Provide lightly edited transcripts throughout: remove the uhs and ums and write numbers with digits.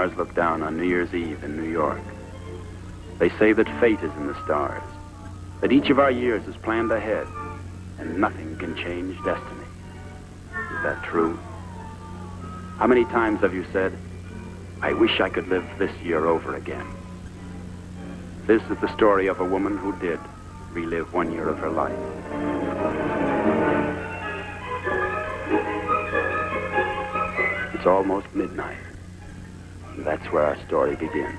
stars look down on New Year's Eve in New York. They say that fate is in the stars, that each of our years is planned ahead, and nothing can change destiny. Is that true? How many times have you said, I wish I could live this year over again? This is the story of a woman who did relive 1 year of her life. It's almost midnight. And that's where our story begins.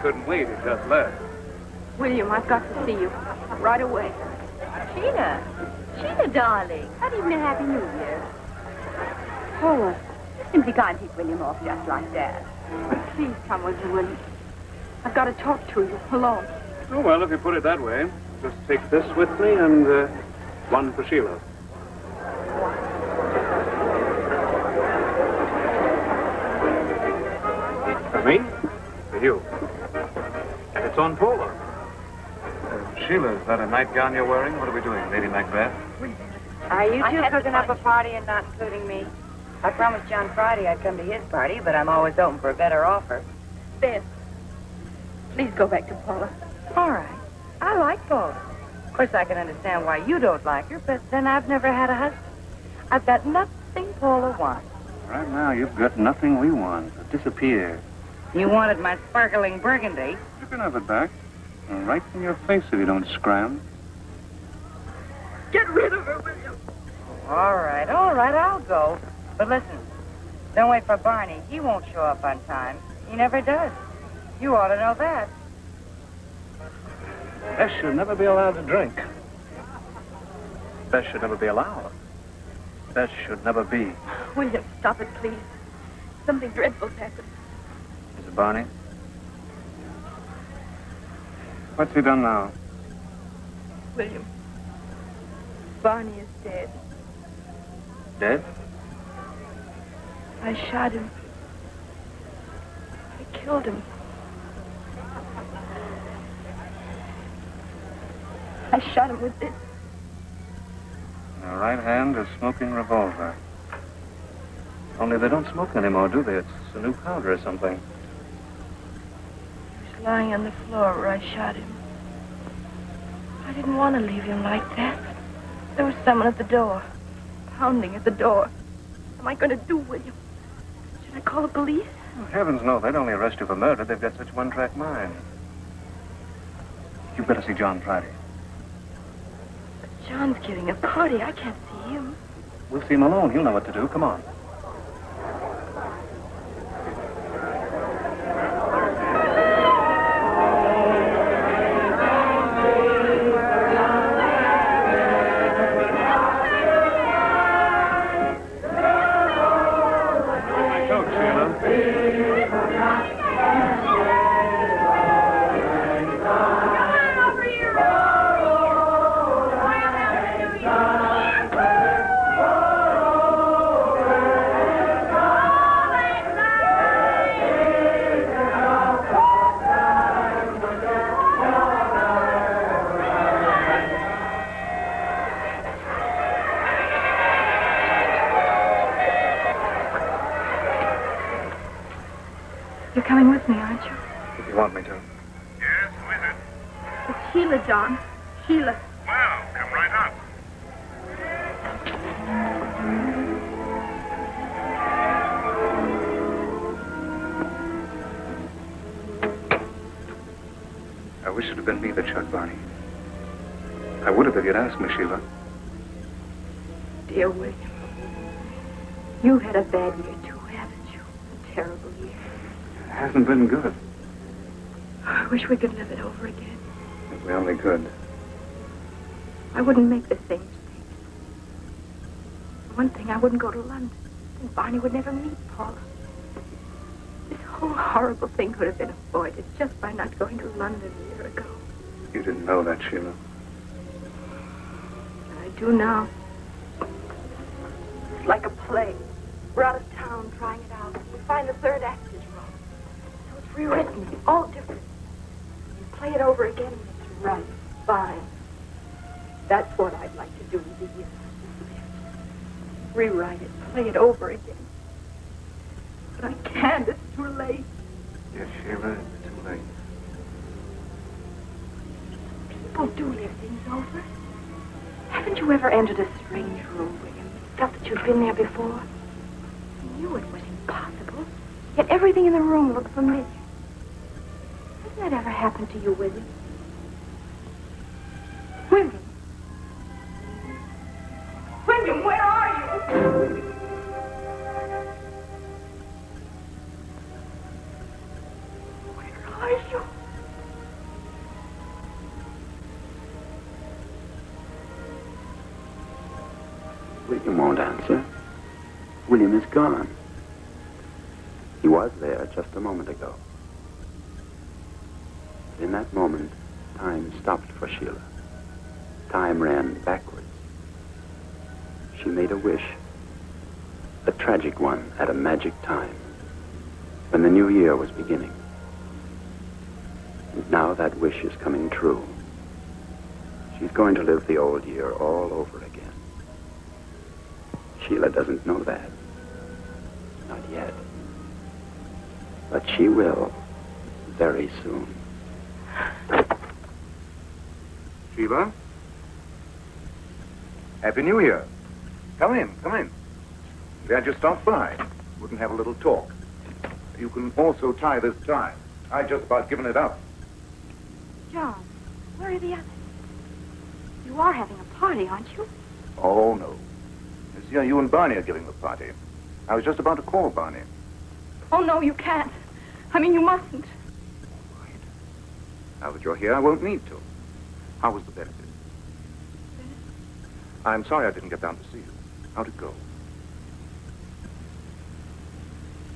Couldn't wait, it just left. William, I've got to see you. Right away. Sheila. Sheila, darling. Not even a Happy New Year. Oh, Simply can't take William off just like that. please come with me, William. I've got to talk to you, alone. Oh, well, if you put it that way, just take this with me and one for Sheila. For me? For you. And it's on Paula. Sheila, is that a nightgown you're wearing? What are we doing, Lady Macbeth? Are you two cooking up a party and not including me? I promised John Friday I'd come to his party, but I'm always open for a better offer. Beth, please go back to Paula. All right. I like Paula. Of course, I can understand why you don't like her, but then I've never had a husband. I've got nothing Paula wants. Right now, you've got nothing we want. Disappear. You wanted my sparkling burgundy. You can have it back. And right in your face if you don't scram. Get rid of her, William. All right, I'll go. But listen, don't wait for Barney. He won't show up on time. He never does. You ought to know that. Bess should never be allowed to drink. Bess should never be allowed. Bess should never be. William, stop it, please. Something dreadful's happened. Is it Barney? What's he done now? William, Barney is dead. Dead? I shot him. I killed him. I shot him with this. In her right hand, a smoking revolver. Only they don't smoke anymore, do they? It's a new powder or something. He was lying on the floor where I shot him. I didn't want to leave him like that. There was someone at the door, pounding at the door. What am I going to do, William? Should I call the police? Oh, heavens, no. They'd only arrest you for murder. They've got such one-track minds. You'd better see John Friday. John's giving a party. I can't see him. We'll see him alone. He'll know what to do. Come on. You're coming with me, aren't you? If you want me to. Yes, who is it? It's Sheila, John. Sheila. Well, come right up. I wish it had been me that shot Barney. I would have if you'd asked me, Sheila. Dear William, you had a bad year, too, haven't you? A terrible year. It hasn't been good. I wish we could live it over again. If we only could. I wouldn't make the same mistake. For one thing, I wouldn't go to London. And Barney would never meet Paula. This whole horrible thing could have been avoided just by not going to London a year ago. You didn't know that, Sheila. I do now. It's like a play. We're out of town trying it out. We find the third act is wrong. So it's rewritten, all different. You play it over again and it's right, fine. That's what I'd like to do with the year. Rewrite it, play it over again. But I can't, it's too late. Yes, Sheila, it's too late. People do live things over. Haven't you ever entered a strange room, William? Felt that you'd been there before? You knew it was impossible, yet everything in the room looked familiar. Hasn't that ever happened to you, William? William? William, where are you? Where are you? William won't answer. William is gone. He was there just a moment ago. In that moment, time stopped for Sheila. Time ran backwards. She made a wish, a tragic one at a magic time, when the new year was beginning. And now that wish is coming true. She's going to live the old year all over again. Sheila doesn't know that. Not yet. But she will, very soon. Sheila? Happy New Year. Come in, come in. Glad you stopped by. Wouldn't have a little talk. You can also tie this tie. I just about given it up. John, where are the others? You are having a party, aren't you? Oh, no. This year you and Barney are giving the party. I was just about to call Barney. Oh, no, you can't. I mean, you mustn't. Right. Now that you're here, I won't need to. How was the benefit? I'm sorry I didn't get down to see you. How'd it go?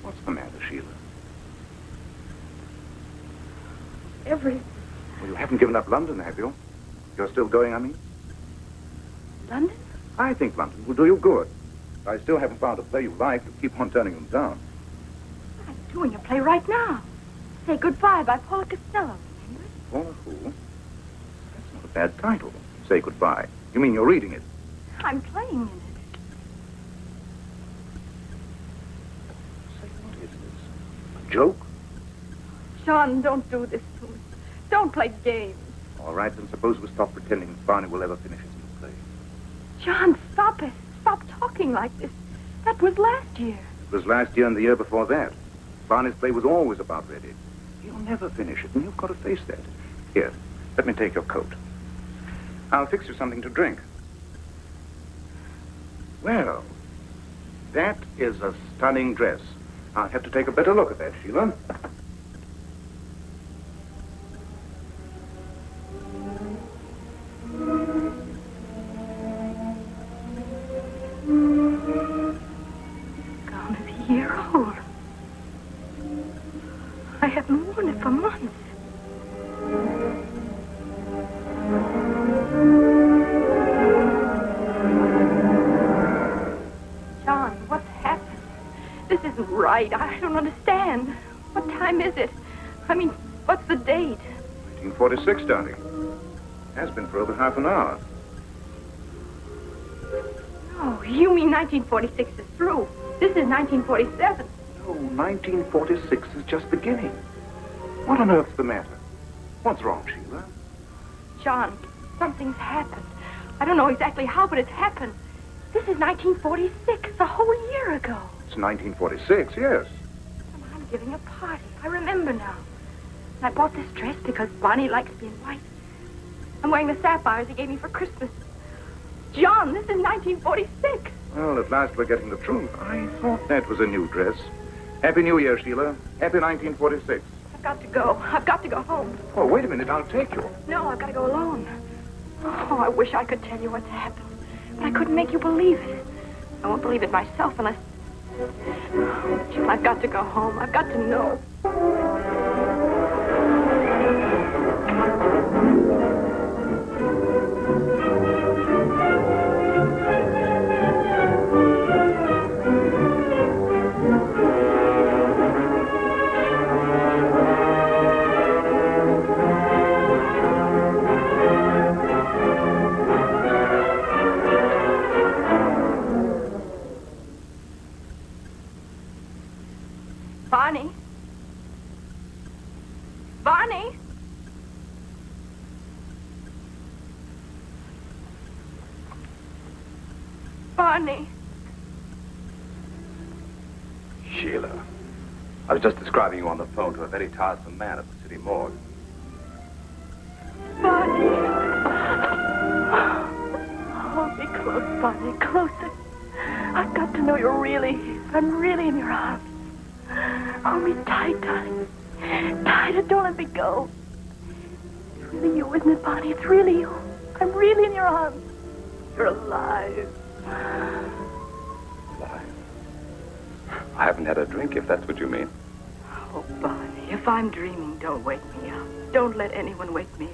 What's the matter, Sheila? Everything. Well, you haven't given up London, have you? You're still going, I mean? London? I think London will do you good. I still haven't found a play you like to keep on turning them down. I'm doing a play right now. Say Goodbye by Paula Costello, remember? Paula who? That's not a bad title. Say Goodbye. You mean you're reading it? I'm playing in it. Say, what is this? A joke? John, don't do this to me. Don't play games. All right, then suppose we stop pretending that Barney will ever finish his new play. John, stop it. Stop talking like this. That was last year. It was last year and the year before that. Barney's play was always about ready. He'll never finish it, and you've got to face that. Here, Let me take your coat. I'll fix you something to drink. Well, that is a stunning dress. I'll have to take a better look at that, Sheila. Gown is a year old. I haven't worn it for months. John, what's happened? This isn't right. I don't understand. What time is it? I mean, what's the date? 1946, darling. Has been for over half an hour. No, you mean 1946 is through. This is 1947. No, 1946 is just beginning. What on earth's the matter? What's wrong, Sheila? John, something's happened. I don't know exactly how, but it's happened. This is 1946, a whole year ago. It's 1946, yes. And I'm giving a party. I remember now. And I bought this dress because Barney likes being white. I'm wearing the sapphires he gave me for Christmas. John, this is 1946. Well, at last we're getting the truth. I thought that was a new dress. Happy New Year, Sheila. Happy 1946. I've got to go. I've got to go home. Oh, wait a minute. I'll take you. No, I've got to go alone. Oh, I wish I could tell you what's happened. But I couldn't make you believe it. I won't believe it myself unless... Oh, Jim, I've got to go home. I've got to know. Barney? Barney? Barney? Sheila, I was just describing you on the phone to a very tiresome man at the city morgue. Barney? Hold me close, Barney, closer. I've got to know you're really here. I'm really in your arms. Hold me tight, darling. Tighter, don't let me go. It's really you, isn't it, Barney? It's really you. I'm really in your arms. You're alive. Alive? I haven't had a drink, if that's what you mean. Oh, Barney, if I'm dreaming, don't wake me up. Don't let anyone wake me up.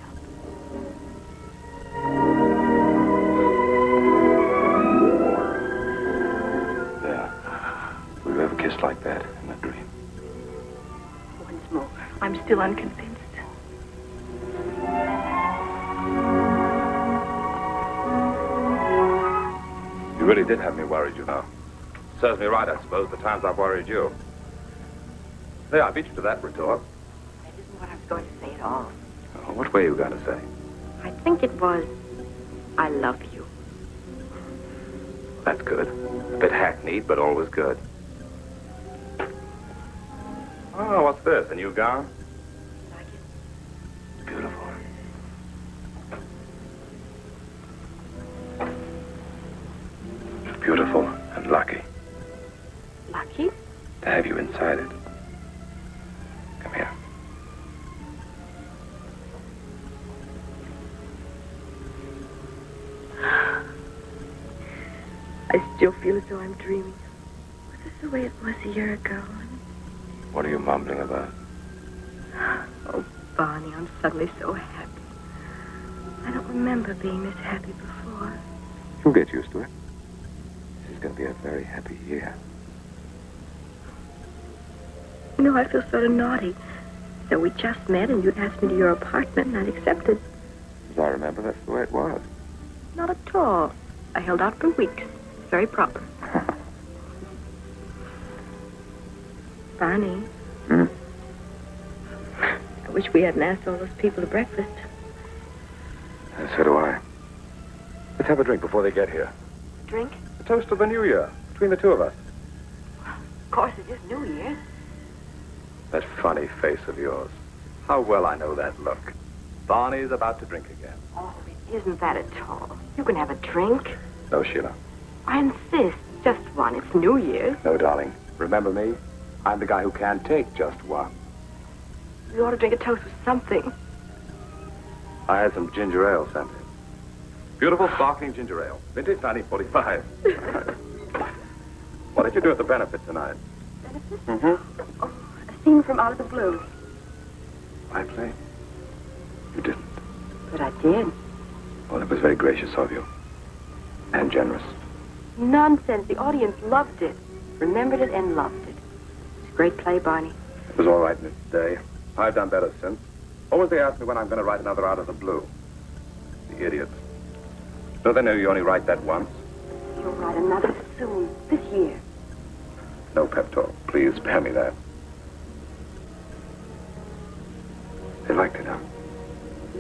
Yeah. Will you ever kiss like that in a dream? Once more, I'm still unconvinced. You really did have me worried, you know. Serves me right, I suppose, the times I've worried you. There, I beat you to that retort. That isn't what I was going to say at all. Oh, what were you going to say? I think it was, I love you. That's good. A bit hackneyed, but always good. Oh, what's this? A new gown? Like it? It's beautiful. It's beautiful and lucky Lucky? to have you inside it. Come here. I still feel as though I'm dreaming. Was this the way it was a year ago? What are you mumbling about? Oh, Barney, I'm suddenly so happy. I don't remember being this happy before. You'll get used to it. This is going to be a very happy year. You know, I feel sort of naughty. So we just met and you'd asked me to your apartment and I'd accepted. As I remember, that's the way it was. Not at all. I held out for weeks. Very proper. Barney. Hmm? I wish we hadn't asked all those people to breakfast. And so do I. Let's have a drink before they get here. Drink? A toast to the New Year, between the two of us. Of course, it is New Year's. That funny face of yours. How well I know that look. Barney's about to drink again. Oh, it isn't that at all. You can have a drink. No, Sheila. I insist. Just one. It's New Year's. No, darling. Remember me? I'm the guy who can't take just one. You ought to drink a toast with something. I had some ginger ale sent in. Beautiful sparkling ginger ale. Vintage 1945. What did you do at the benefit tonight? Benefit? Mm-hmm. Oh, a scene from Out of the Blue. I played. You didn't. But I did. Well, it was very gracious of you. And generous. Nonsense. The audience loved it. Remembered it and loved it. It's a great play, Barney. It was all right in its day. I've done better since. Always they ask me when I'm going to write another Out of the Blue. The idiots. Don't they know you only write that once? You'll write another soon. This year. No pep talk. Please spare me that. They liked it, huh?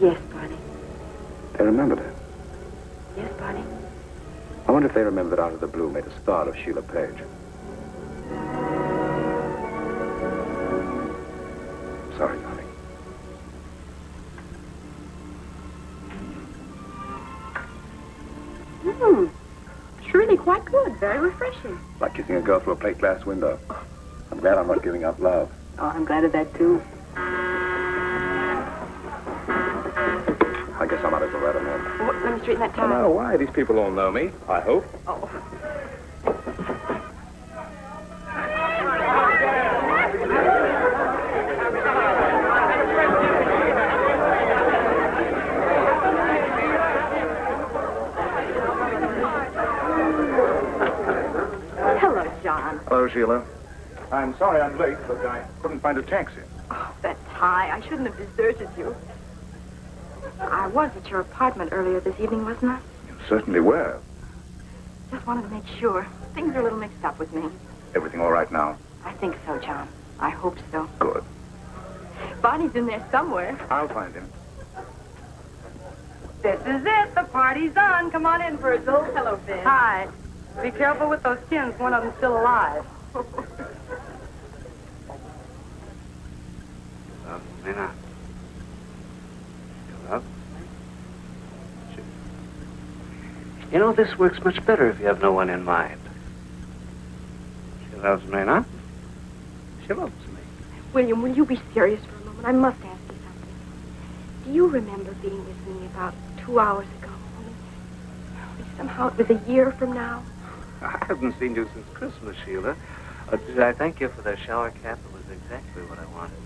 Yes, Barney. They remembered it. Yes, Barney. I wonder if they remember that Out of the Blue made a star of Sheila Page. Sorry, darling. It's really quite good. Very refreshing. Like kissing a girl through a plate glass window. I'm glad I'm not giving up love. Oh, I'm glad of that, too. I guess I might as well let him in. Oh, let me straighten that tie. No, why? These people all know me, I hope. Oh. Hello, John. Hello, Sheila. I'm sorry I'm late, but I couldn't find a taxi. Oh, that tie. I shouldn't have deserted you. I was at your apartment earlier this evening, wasn't I? You certainly were. Just wanted to make sure. Things are a little mixed up with me. Everything all right now? I think so, John. I hope so. Good. Barney's in there somewhere. I'll find him. This is it. The party's on. Come on in, Virgil. Hello, Ben. Hi. Be careful with those tins. One of them's still alive. Nina. You love me? You know, this works much better if you have no one in mind. She loves me, huh? She loves me. William, will you be serious for a moment? I must ask you something. Do you remember being with me about 2 hours ago? Only somehow it was a year from now. I haven't seen you since Christmas, Sheila. Did I thank you for the shower cap? It was exactly what I wanted.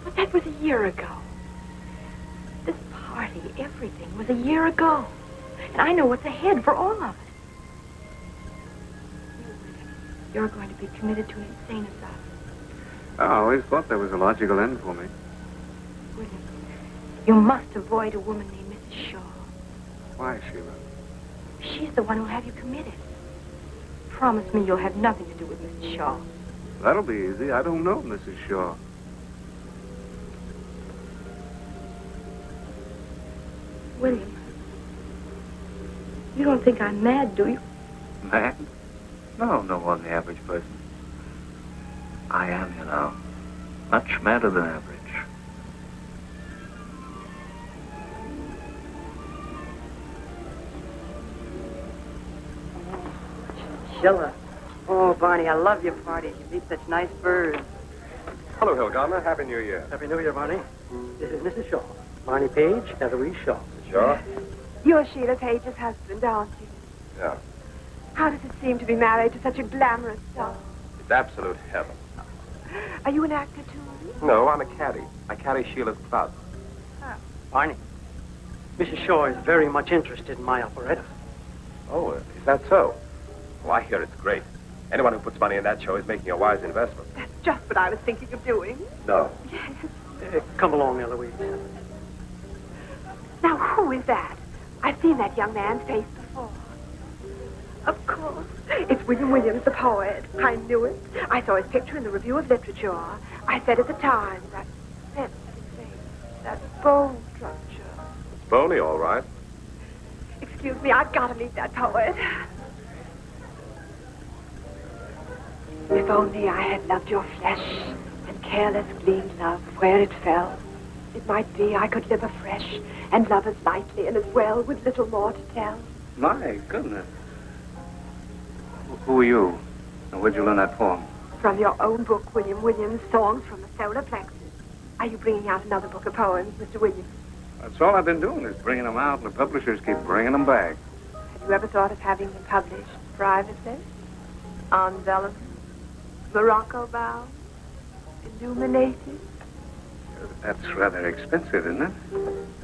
But that was a year ago. This party, everything was a year ago. And I know what's ahead for all of us. You're going to be committed to an insane asylum. I always thought there was a logical end for me. William, you must avoid a woman named Mrs. Shaw. Why, Sheila? She's the one who'll have you committed. Promise me you'll have nothing to do with Mrs. Shaw. That'll be easy. I don't know Mrs. Shaw. William, you don't think I'm mad, do you? Mad? No, no more than the average person. I am, you know. Much madder than average. Sheila. Oh, Barney, I love your party. You meet such nice birds. Hello, Hilgarner. Happy New Year. Happy New Year, Barney. This is Mrs. Shaw. Barney Page, Eloise Shaw. Sure? You're Sheila Page's husband, aren't you? Yeah. How does it seem to be married to such a glamorous star? It's absolute heaven. Are you an actor, too? No, I'm a caddy. I caddy Sheila's club. Barney, Mrs. Shaw is very much interested in my operetta. Oh, is that so? Oh, I hear it's great. Anyone who puts money in that show is making a wise investment. That's just what I was thinking of doing. No. Yes. Come along, Eloise. Now, who is that? I've seen that young man's face before. Of course. It's William Williams, the poet. I knew it. I saw his picture in the Review of Literature. I said at the time, that sensitive face, that bone structure. It's bony, all right. Excuse me, I've got to meet that poet. If only I had loved your flesh, and careless gleamed love where it fell, It might be I could live afresh and love as lightly and as well with little more to tell. My goodness. Who are you? And where'd you learn that poem? From your own book, William Williams, Songs from the Solar Plexus. Are you bringing out another book of poems, Mr. Williams? That's all I've been doing is bringing them out, and the publishers keep bringing them back. Have you ever thought of having them published privately? On vellum? Morocco bound? Illuminated? That's rather expensive, isn't it?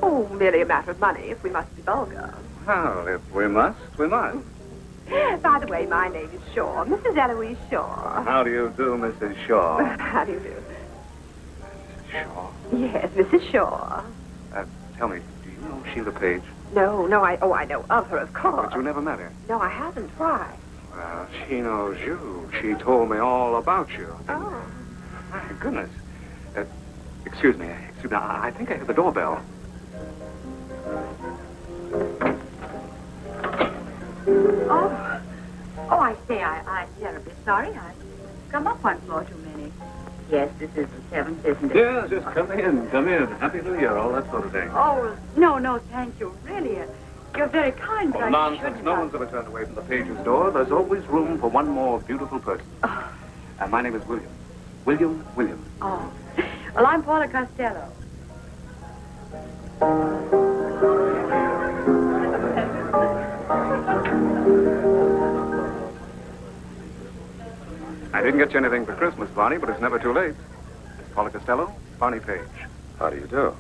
Oh, merely a matter of money, if we must be vulgar. Well, if we must, we must. By the way, my name is Shaw, Mrs. Eloise Shaw. How do you do, Mrs. Shaw? How do you do? Shaw? Yes, Mrs. Shaw. Tell me, do you know Sheila Page? No, I know of her, of course. But you never met her? No, I haven't. Why? Well, she knows you. She told me all about you. Oh. My goodness. Excuse me. I think I heard the doorbell. Oh, I say, I'm terribly sorry. I've come up one floor too many. Yes, this is the seventh, isn't it? Yeah, just come in. Happy New Year, all that sort of thing. Oh, no, thank you. Really, you're very kind. Oh, nonsense. No one's ever turned away from the Page's door. There's always room for one more beautiful person. Oh. My name is William. William. Oh. Well, I'm Paula Costello. I didn't get you anything for Christmas, Barney, but it's never too late. Paula Costello, Barney Page. How do you do?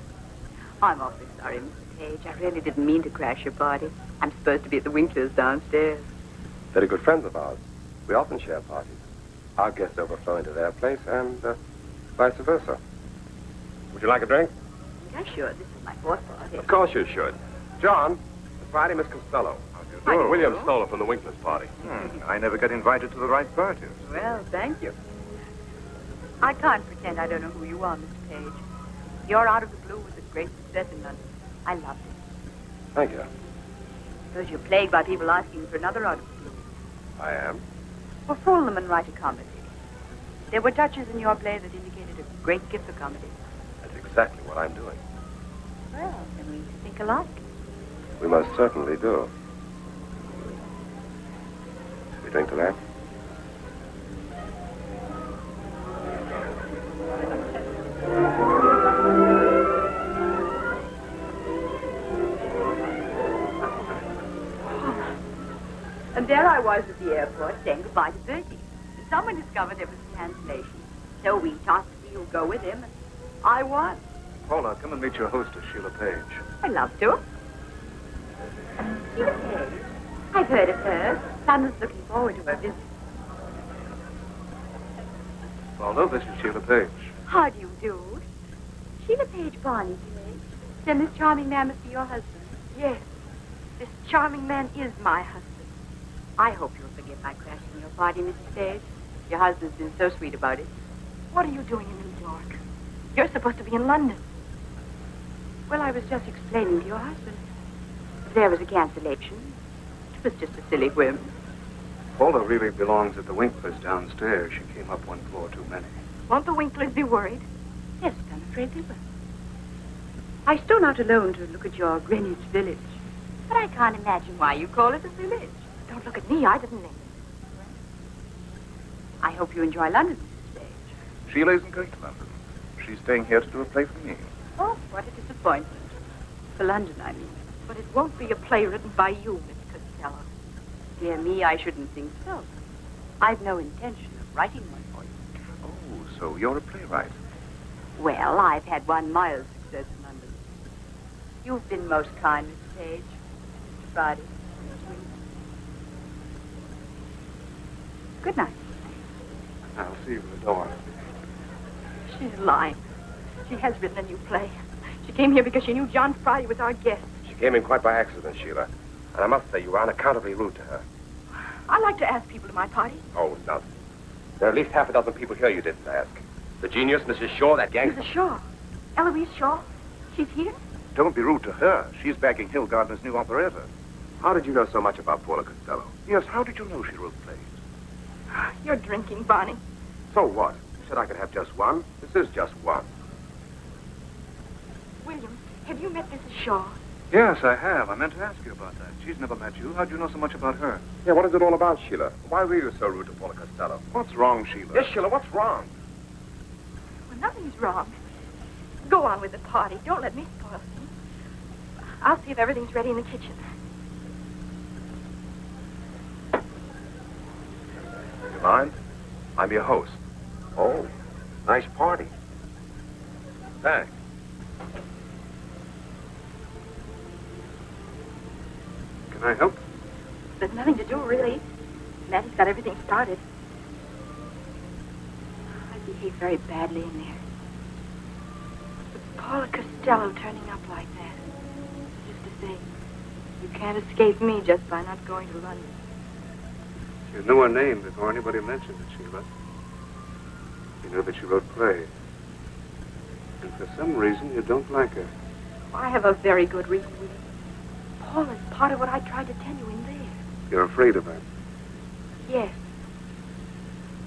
I'm awfully sorry, Mr. Page. I really didn't mean to crash your party. I'm supposed to be at the Winklers downstairs. They're good friends of ours. We often share parties. Our guests overflow into their place and vice versa. Would you like a drink? Yeah, sure. This is my fourth party. Of course you should. John, it's Friday, Miss Costello. How do you do? William stole it from the Winklers party. I never get invited to the right parties. Well, thank you. I can't pretend I don't know who you are, Mr. Page. You're Out of the Blue was a great success in London. I loved it. Thank you. Because you're plagued by people asking for another Out of the Blue. I am. Well, fool them and write a comedy. There were touches in your play that indicated a great gift for comedy. That's exactly what I'm doing. Well, then we think alike. We most certainly do. We drink to that? And there I was at the airport saying goodbye to Bertie. And someone discovered there was a cancellation. So we tossed to see who'd go with him, and I won. Paula, come and meet your hostess, Sheila Page. I'd love to. Sheila Page. I've heard of her. Son was looking forward to her visit. Paula, this is Sheila Page. How do you do? Sheila Page, Barney Page. Then this charming man must be your husband. Yes. This charming man is my husband. I hope you'll forgive my crashing your party, Mrs. Page. Your husband's been so sweet about it. What are you doing in New York? You're supposed to be in London. Well, I was just explaining to your husband. There was a cancellation. It was just a silly whim. Paula really belongs at the Winklers downstairs. She came up one floor too many. Won't the Winklers be worried? Yes, I'm afraid they will. I stole out alone to look at your Greenwich Village. But I can't imagine why you call it a village. Don't look at me. I didn't name it. I hope you enjoy London, Mrs. Page. Sheila isn't going to London. She's staying here to do a play for me. Oh, what a disappointment. For London, I mean. But it won't be a play written by you, Miss Costello. Dear me, I shouldn't think so. I've no intention of writing one for you. Oh, so you're a playwright. Well, I've had one mild success in London. You've been most kind, Miss Page. Mr. Friday. Good night. I'll see you at the door. She's lying. She has written a new play. She came here because she knew John Friday was our guest. She came in quite by accident, Sheila. And I must say you were unaccountably rude to her. I like to ask people to my party. Oh, nonsense. There are at least half a dozen people here you didn't ask. The genius, Mrs. Shaw, that gangster. Mrs. Shaw. Eloise Shaw. She's here? Don't be rude to her. She's backing Hill Gardner's new operetta. How did you know so much about Paula Costello? Yes, how did you know she wrote plays? You're drinking, Barney. So what? You said I could have just one. This is just one. William, have you met Mrs. Shaw? Yes, I have. I meant to ask you about that. She's never met you. How'd you know so much about her? Yeah, what is it all about, Sheila? Why were you so rude to Paula Costello? What's wrong, Sheila? Yes, Sheila, what's wrong? Well, nothing's wrong. Go on with the party. Don't let me spoil things. I'll see if everything's ready in the kitchen. You mind? I'm your host. Oh, nice party. Thanks. Can I help? There's nothing to do, really. Mattie's got everything started. I behaved very badly in there. But Paula Costello turning up like that. Just to say, you can't escape me just by not going to London. You knew her name before anybody mentioned it, Sheila. You knew that she wrote plays. And for some reason, you don't like her. I have a very good reason, William. Paula's part of what I tried to tell you in there. You're afraid of her. Yes.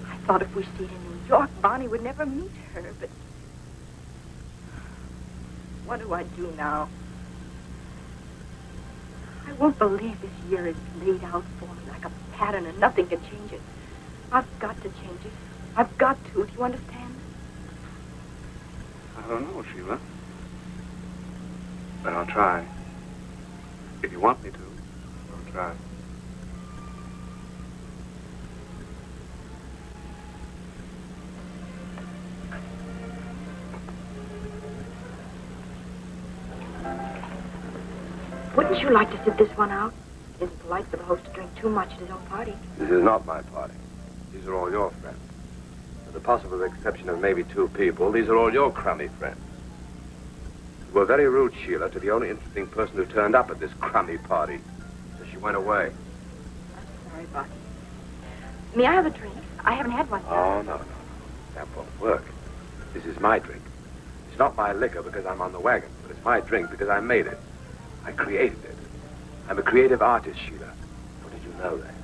I thought if we stayed in New York, Barney would never meet her, but... What do I do now? I won't believe this year is laid out for me like a pattern and nothing can change it. I've got to change it. I've got to. Do you understand? I don't know, Sheila. But I'll try. If you want me to, I'll try. Wouldn't you like to sit this one out? It isn't polite for the host to drink too much at his own party. This is not my party. These are all your friends. With the possible exception of maybe 2 people, these are all your crummy friends. You were very rude, Sheila, to the only interesting person who turned up at this crummy party. So she went away. I'm sorry, Barney. May I have a drink? I haven't had one yet. Oh, no. That won't work. This is my drink. It's not my liquor because I'm on the wagon, but it's my drink because I made it. I created it. I'm a creative artist, Sheila. Or did you know that?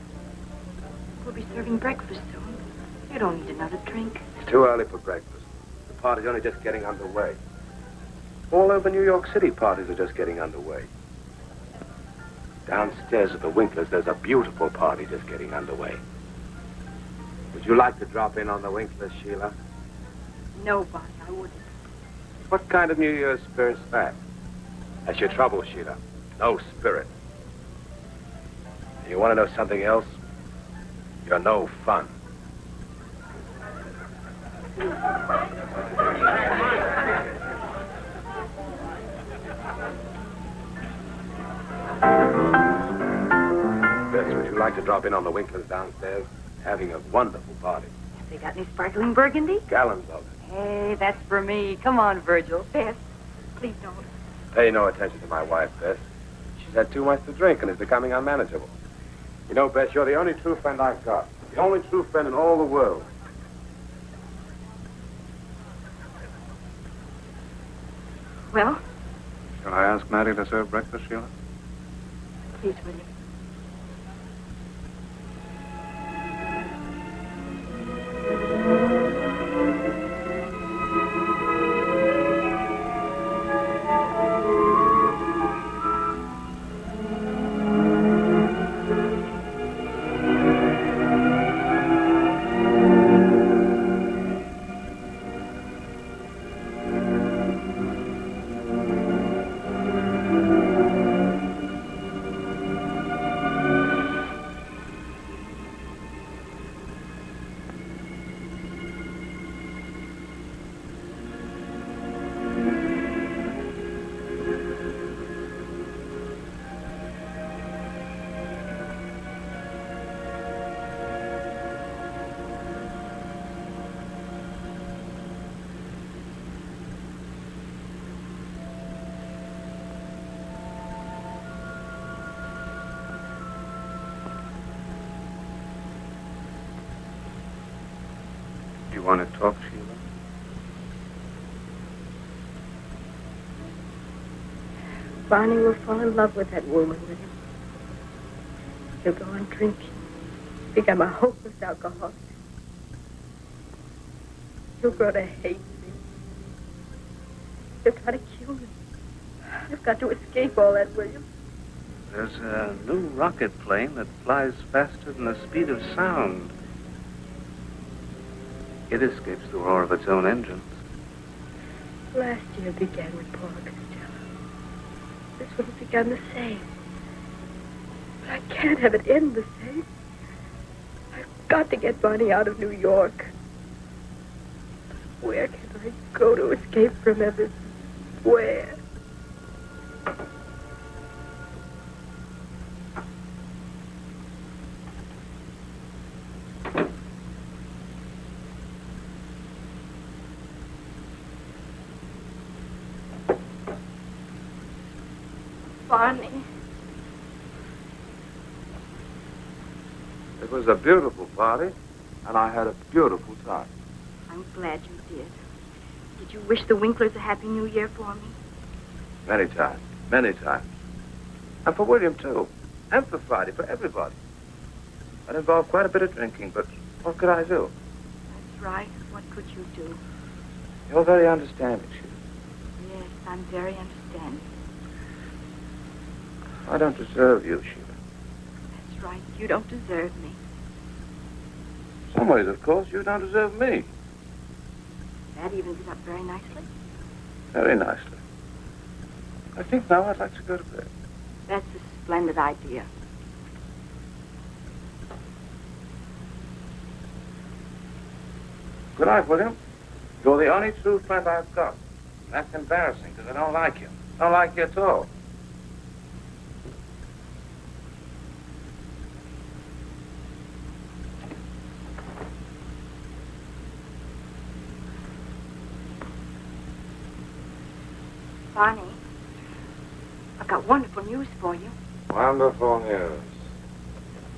We'll be serving breakfast soon. You don't need another drink. It's too early for breakfast. The party's only just getting underway. All over New York City, parties are just getting underway. Downstairs at the Winklers, there's a beautiful party just getting underway. Would you like to drop in on the Winklers, Sheila? No, Barney, I wouldn't. What kind of New Year's spirit's that? That's your trouble, Sheila. No spirit. You want to know something else? You're no fun. Bess, would you like to drop in on the Winklers downstairs? Having a wonderful party. Have they got any sparkling burgundy? Gallons of it. Hey, that's for me. Come on, Virgil. Bess, please don't. Pay no attention to my wife, Bess. She's had too much to drink and is becoming unmanageable. You know, Bess, you're the only true friend I've got. The only true friend in all the world. Well? Shall I ask Mattie to serve breakfast, Sheila? Please, William. You want to talk, Sheila? Barney will fall in love with that woman, William. He'll go on drinking, become a hopeless alcoholic. He'll grow to hate me. He'll try to kill me. I've got to escape all that, William. There's a new rocket plane that flies faster than the speed of sound. It escapes the roar of its own engines. Last year began with Paul Costello. This one has begun the same. But I can't have it end the same. I've got to get Barney out of New York. Where can I go to escape from everything? Where? Barney. It was a beautiful party, and I had a beautiful time. I'm glad you did. Did you wish the Winklers a Happy New Year for me? Many times. Many times. And for William, too. And for Friday, for everybody. That involved quite a bit of drinking, but what could I do? That's right. What could you do? You're very understanding, Sheila. Yes, I'm very understanding. I don't deserve you, Sheila. That's right. You don't deserve me. In some ways, of course, you don't deserve me. That evens it up very nicely. Very nicely. I think now I'd like to go to bed. That's a splendid idea. Good night, William. You're the only true friend I've got. That's embarrassing, because I don't like you. I don't like you at all. Barney, I've got wonderful news for you. Wonderful news.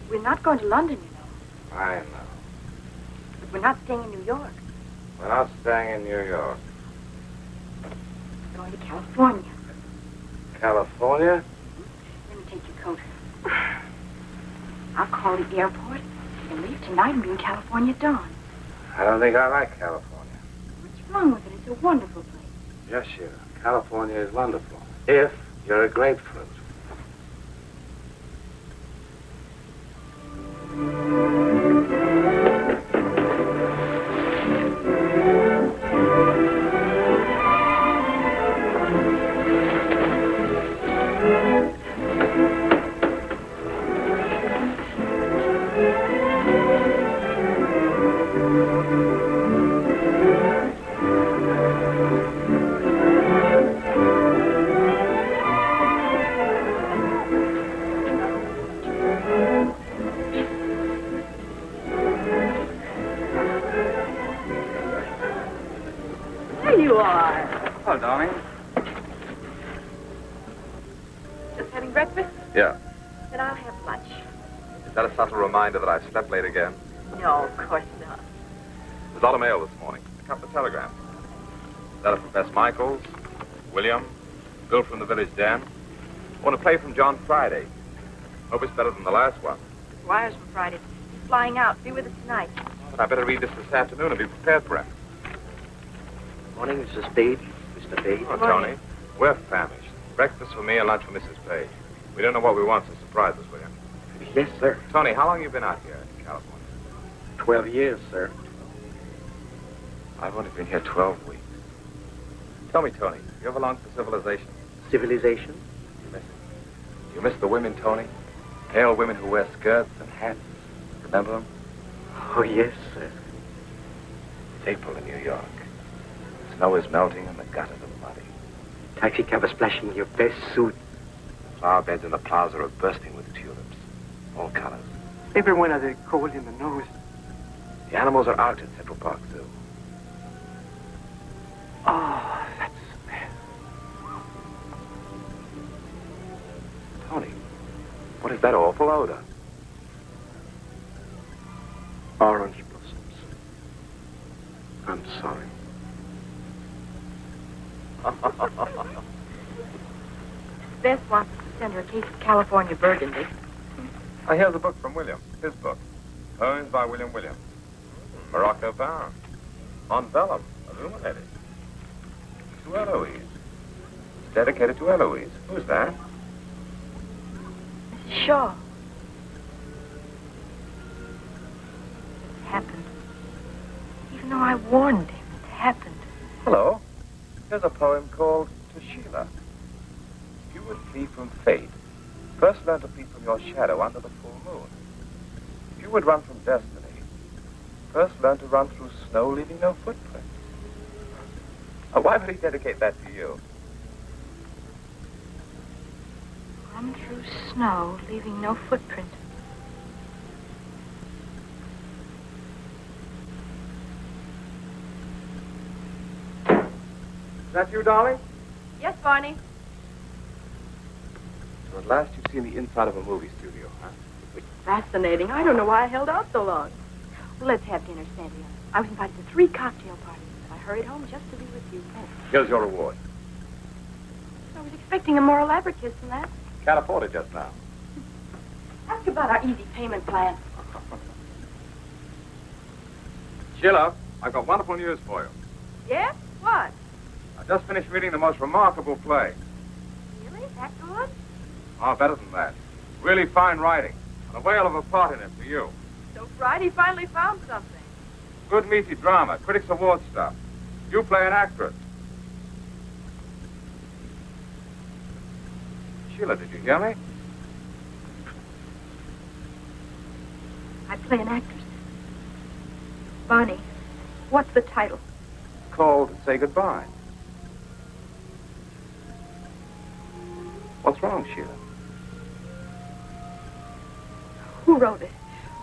We're not going to London, you know. I know. But we're not staying in New York. We're not staying in New York. We're going to California. California? Let me take your coat. I'll call the airport. You can leave tonight and be in California at dawn. I don't think I like California. What's wrong with it? It's a wonderful place. Yes, Sheila. California is wonderful. If you're a grapefruit. There you are. Hello, darling. Just having breakfast? Yeah. Then I'll have lunch. Is that a subtle reminder that I've slept late again? No, of course not. There's a lot of mail this morning. A couple of telegrams. Letter from Bess Michaels, William, Bill from the Village Den. Want to play from John Friday. Hope it's better than the last one. Wires from Friday. He's flying out. Be with us tonight. But I better read this afternoon and be prepared for it. Morning, Mrs. Page. Mr. Page. Oh, Tony, we're famished. Breakfast for me and lunch for Mrs. Page. We don't know what we want, so surprise us, will you? Yes, sir. Tony, how long have you been out here in California? 12 years, sir. I've only been here 12 weeks. Tell me, Tony, you ever long for civilization? Civilization? You miss it. You miss the women, Tony? Pale women who wear skirts and hats. Remember them? Oh, yes, sir. It's April in New York. The snow is melting and the gutters are muddy. Taxi cab is splashing your best suit. The flower beds in the plaza are bursting with tulips. All colors. Every winter they're cold in the nose. The animals are out at Central Park Zoo. Oh, that's smell. Tony, what is that awful odor? Orange blossoms. I'm sorry. Bess wants us to send her a case of California burgundy. I hear the book from William. His book. Poems by William Williams. Morocco bound. On vellum. Illuminated. Sueloise. dedicated to Eloise. Who's that? Mrs. Shaw. It happened. Even though I warned him, it happened. Hello. Here's a poem called To Sheila. If you would flee from fate, first learn to flee from your shadow under the full moon. If you would run from destiny, first learn to run through snow, leaving no footprints. Why would he dedicate that to you? Run through snow, leaving no footprint. Is that you, darling? Yes, Barney. So at last you've seen the inside of a movie studio, huh? Fascinating. I don't know why I held out so long. Well, let's have dinner, Cynthia. I was invited to 3 cocktail parties, but I hurried home just to be with you. Here's your reward. I was expecting a more elaborate kiss than that. Can't afford it just now. Ask about our easy payment plan. Sheila, I've got wonderful news for you. Yes? What? I just finished reading the most remarkable play. Really? That good? Oh, better than that. Really fine writing. And a whale of a part in it for you. So Friday finally found something. Good meaty drama, Critics' Award stuff. You play an actress. Sheila, did you hear me? I play an actress. Barney, what's the title? Called Say Goodbye. What's wrong, Sheila? Who wrote it?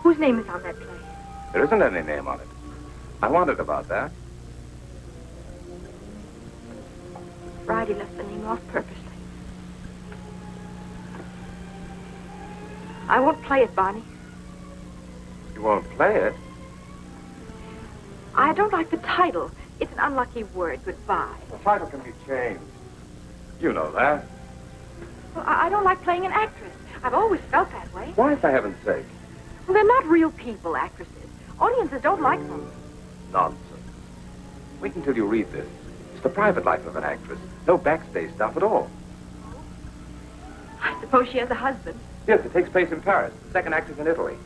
Whose name is on that play? There isn't any name on it. I wondered about that. Friday left the name off purposely. I won't play it, Barney. You won't play it? I don't like the title. It's an unlucky word, goodbye. The title can be changed. You know that. Well, I don't like playing an actress. I've always felt that way. Why, for heaven's sake? Well, they're not real people, actresses. Audiences don't like them. Nonsense. Wait until you read this. It's the private life of an actress. No backstage stuff at all. I suppose she has a husband. Yes, it takes place in Paris. The second act is in Italy.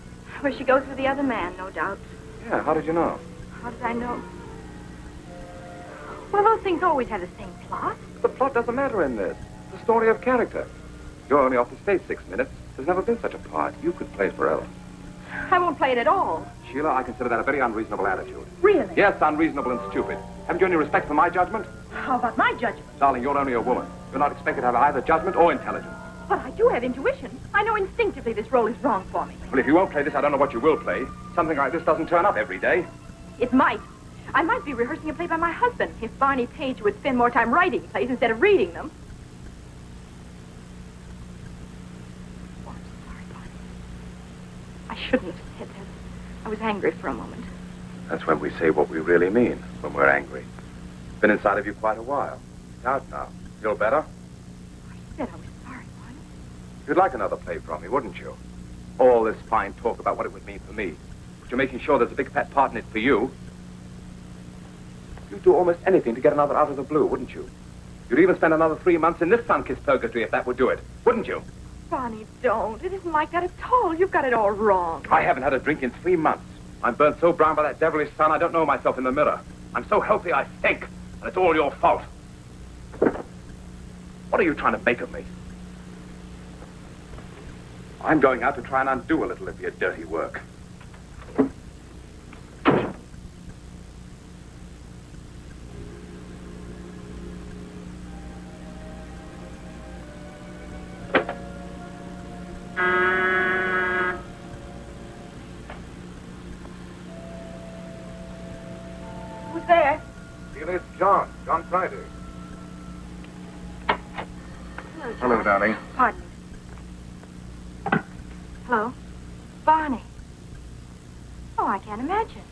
Where she goes with the other man, no doubt. Yeah, how did you know? How did I know? Well, those things always have the same plot. The plot doesn't matter in this. It's a story of character. You're only off the stage 6 minutes. There's never been such a part. You could play it forever. I won't play it at all. Sheila, I consider that a very unreasonable attitude. Really? Yes, unreasonable and stupid. Haven't you any respect for my judgment? How about my judgment? Darling, you're only a woman. You're not expected to have either judgment or intelligence. But I do have intuition. I know instinctively this role is wrong for me. Well, if you won't play this, I don't know what you will play. Something like this doesn't turn up every day. It might. I might be rehearsing a play by my husband if Barney Page would spend more time writing plays instead of reading them. Oh, I'm sorry, Barney. I shouldn't have said that. I was angry for a moment. That's when we say what we really mean, when we're angry. Been inside of you quite a while. It's out now. Feel better? I said I was sorry, Barney. You'd like another play from me, wouldn't you? All this fine talk about what it would mean for me. But you're making sure there's a big fat part in it for you. You'd do almost anything to get another out of the blue, wouldn't you? You'd even spend another 3 months in this sun-kissed purgatory if that would do it, wouldn't you? Barney, don't. It isn't like that at all. You've got it all wrong. I haven't had a drink in 3 months. I'm burnt so brown by that devilish sun, I don't know myself in the mirror. I'm so healthy, I stink. And it's all your fault. What are you trying to make of me? I'm going out to try and undo a little of your dirty work. Who's there? Sheila, it's Joan. Joan Friday. Hello, John. Hello, darling. Pardon me. Hello? Barney. Oh, I can't imagine.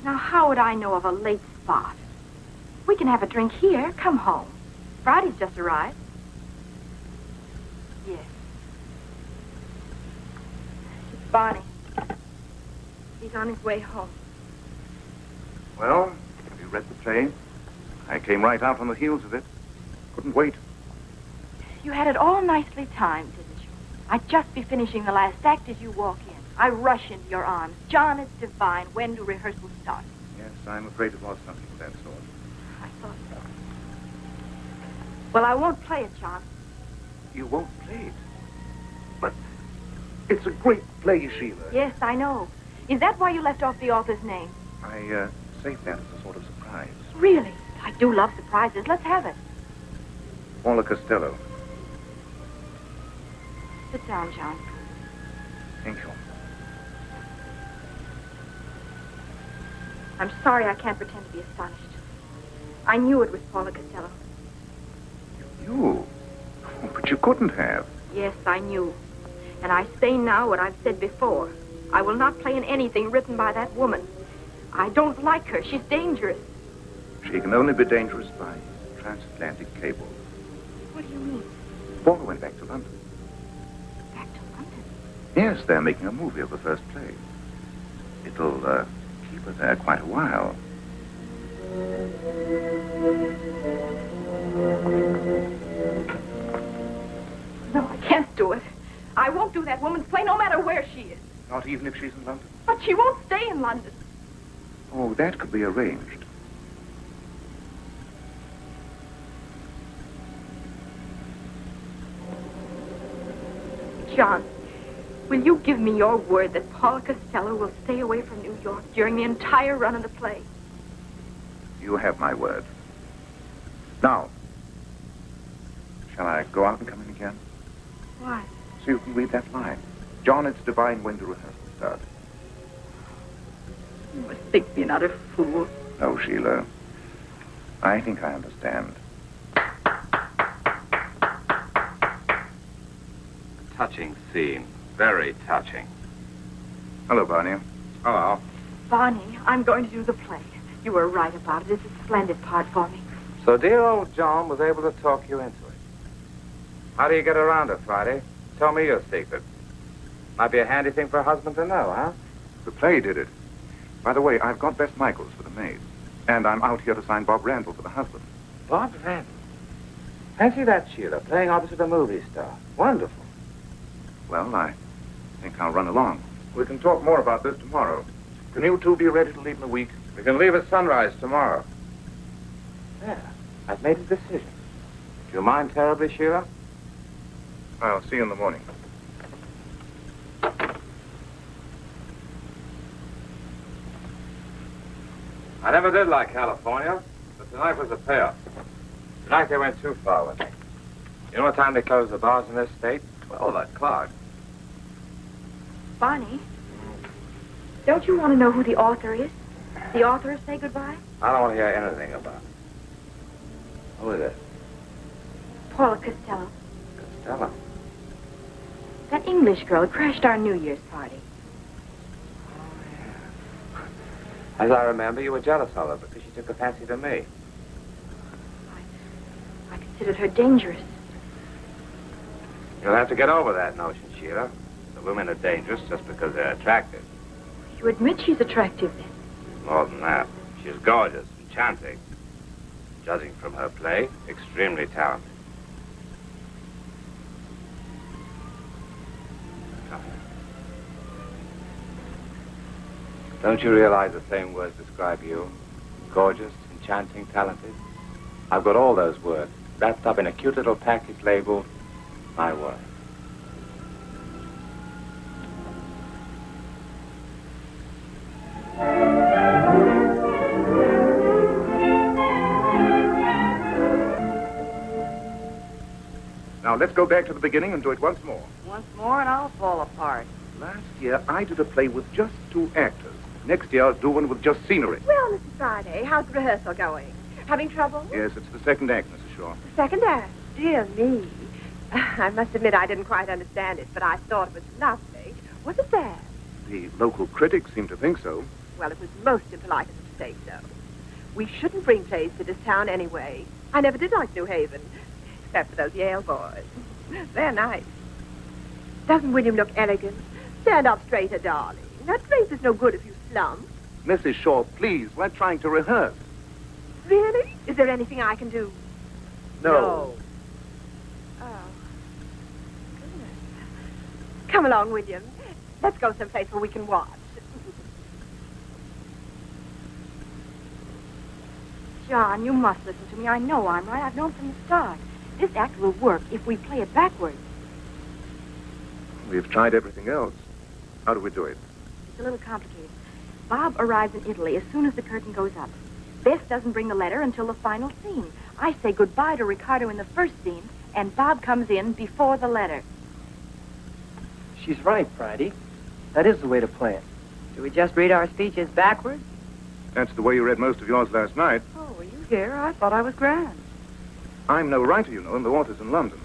Now, how would I know of a late spot? We can have a drink here. Come home. Friday's just arrived. Yes. It's Barney. He's on his way home. Well, have you read the play? I came right out on the heels of it. Couldn't wait. You had it all nicely timed, didn't you? I'd just be finishing the last act as you walk in. I rush into your arms. John, it's divine. When do rehearsals start? Yes, I'm afraid it was something of that sort. I thought so. Well, I won't play it, John. You won't play it? But it's a great play, Sheila. Yes, I know. Is that why you left off the author's name? I saved that as a sort of surprise. Really? I do love surprises. Let's have it. Paula Costello. Sit down, John. Thank you. I'm sorry I can't pretend to be astonished. I knew it was Paula Costello. You? But you couldn't have. Yes, I knew. And I say now what I've said before. I will not play in anything written by that woman. I don't like her. She's dangerous. She can only be dangerous by transatlantic cable. What do you mean? Paula went back to London. Back to London? Yes, they're making a movie of the first play. It'll keep her there quite a while. No, I can't do it. I won't do that woman's play no matter where she is. Not even if she's in London? But she won't stay in London. Oh, that could be arranged. John, will you give me your word that Paula Costello will stay away from New York during the entire run of the play? You have my word. Now, shall I go out and come in again? Why? So you can read that line. John, it's divine when the rehearsal starts. You must think me not a fool. No, Sheila. I think I understand. Touching scene. Very touching. Hello, Barney. Hello. Barney, I'm going to do the play. You were right about it. It's a splendid part for me. So dear old Joan was able to talk you into it. How do you get around it, Friday? Tell me your secret. Might be a handy thing for a husband to know, huh? The play did it. By the way, I've got Bess Michaels for the maid. And I'm out here to sign Bob Randall for the husband. Bob Randall? Fancy that, Sheila, playing opposite a movie star. Wonderful. Well, I think I'll run along. We can talk more about this tomorrow. Can you two be ready to leave in a week? We can leave at sunrise tomorrow. There. I've made a decision. Do you mind terribly, Sheila? I'll see you in the morning. I never did like California, but tonight was a payoff. Tonight they went too far with me. You know what time they close the bars in this state? Well, that clock. Barney, don't you want to know who the author is? The author of Say Goodbye? I don't want to hear anything about it. Who is it? Paula Costello. Costello. That English girl who crashed our New Year's party. As I remember, you were jealous of her because she took a fancy to me. I considered her dangerous. You'll have to get over that notion, Sheila. The women are dangerous just because they're attractive. You admit she's attractive, then? More than that. She's gorgeous, enchanting. Judging from her play, extremely talented. Don't you realize the same words describe you? Gorgeous, enchanting, talented. I've got all those words wrapped up in a cute little package labeled My Word. Now, let's go back to the beginning and do it once more. Once more and I'll fall apart. Last year, I did a play with just 2 actors. Next year, I'll do one with just scenery. Well, Mrs. Friday, how's the rehearsal going? Having trouble? Yes, it's the second act, Mrs. Shaw. The second act? Dear me. I must admit I didn't quite understand it, but I thought it was lovely. Was it bad? The local critics seem to think so. Well, it was most impolite of them to say so. We shouldn't bring plays to this town anyway. I never did like New Haven, except for those Yale boys. They're nice. Doesn't William look elegant? Stand up straighter, darling. That face is no good if you slump. Mrs. Shaw, please, we're trying to rehearse. Really? Is there anything I can do? No. Oh. Goodness. Come along, William. Let's go someplace where we can watch. John, you must listen to me. I know I'm right. I've known from the start. This act will work if we play it backwards. We've tried everything else. How do we do it? It's a little complicated. Bob arrives in Italy as soon as the curtain goes up. Beth doesn't bring the letter until the final scene. I say goodbye to Ricardo in the first scene, and Bob comes in before the letter. She's right, Friday. That is the way to play it. Do we just read our speeches backwards? That's the way you read most of yours last night. Oh, were you here? I thought I was grand. I'm no writer, you know, and the author's in London.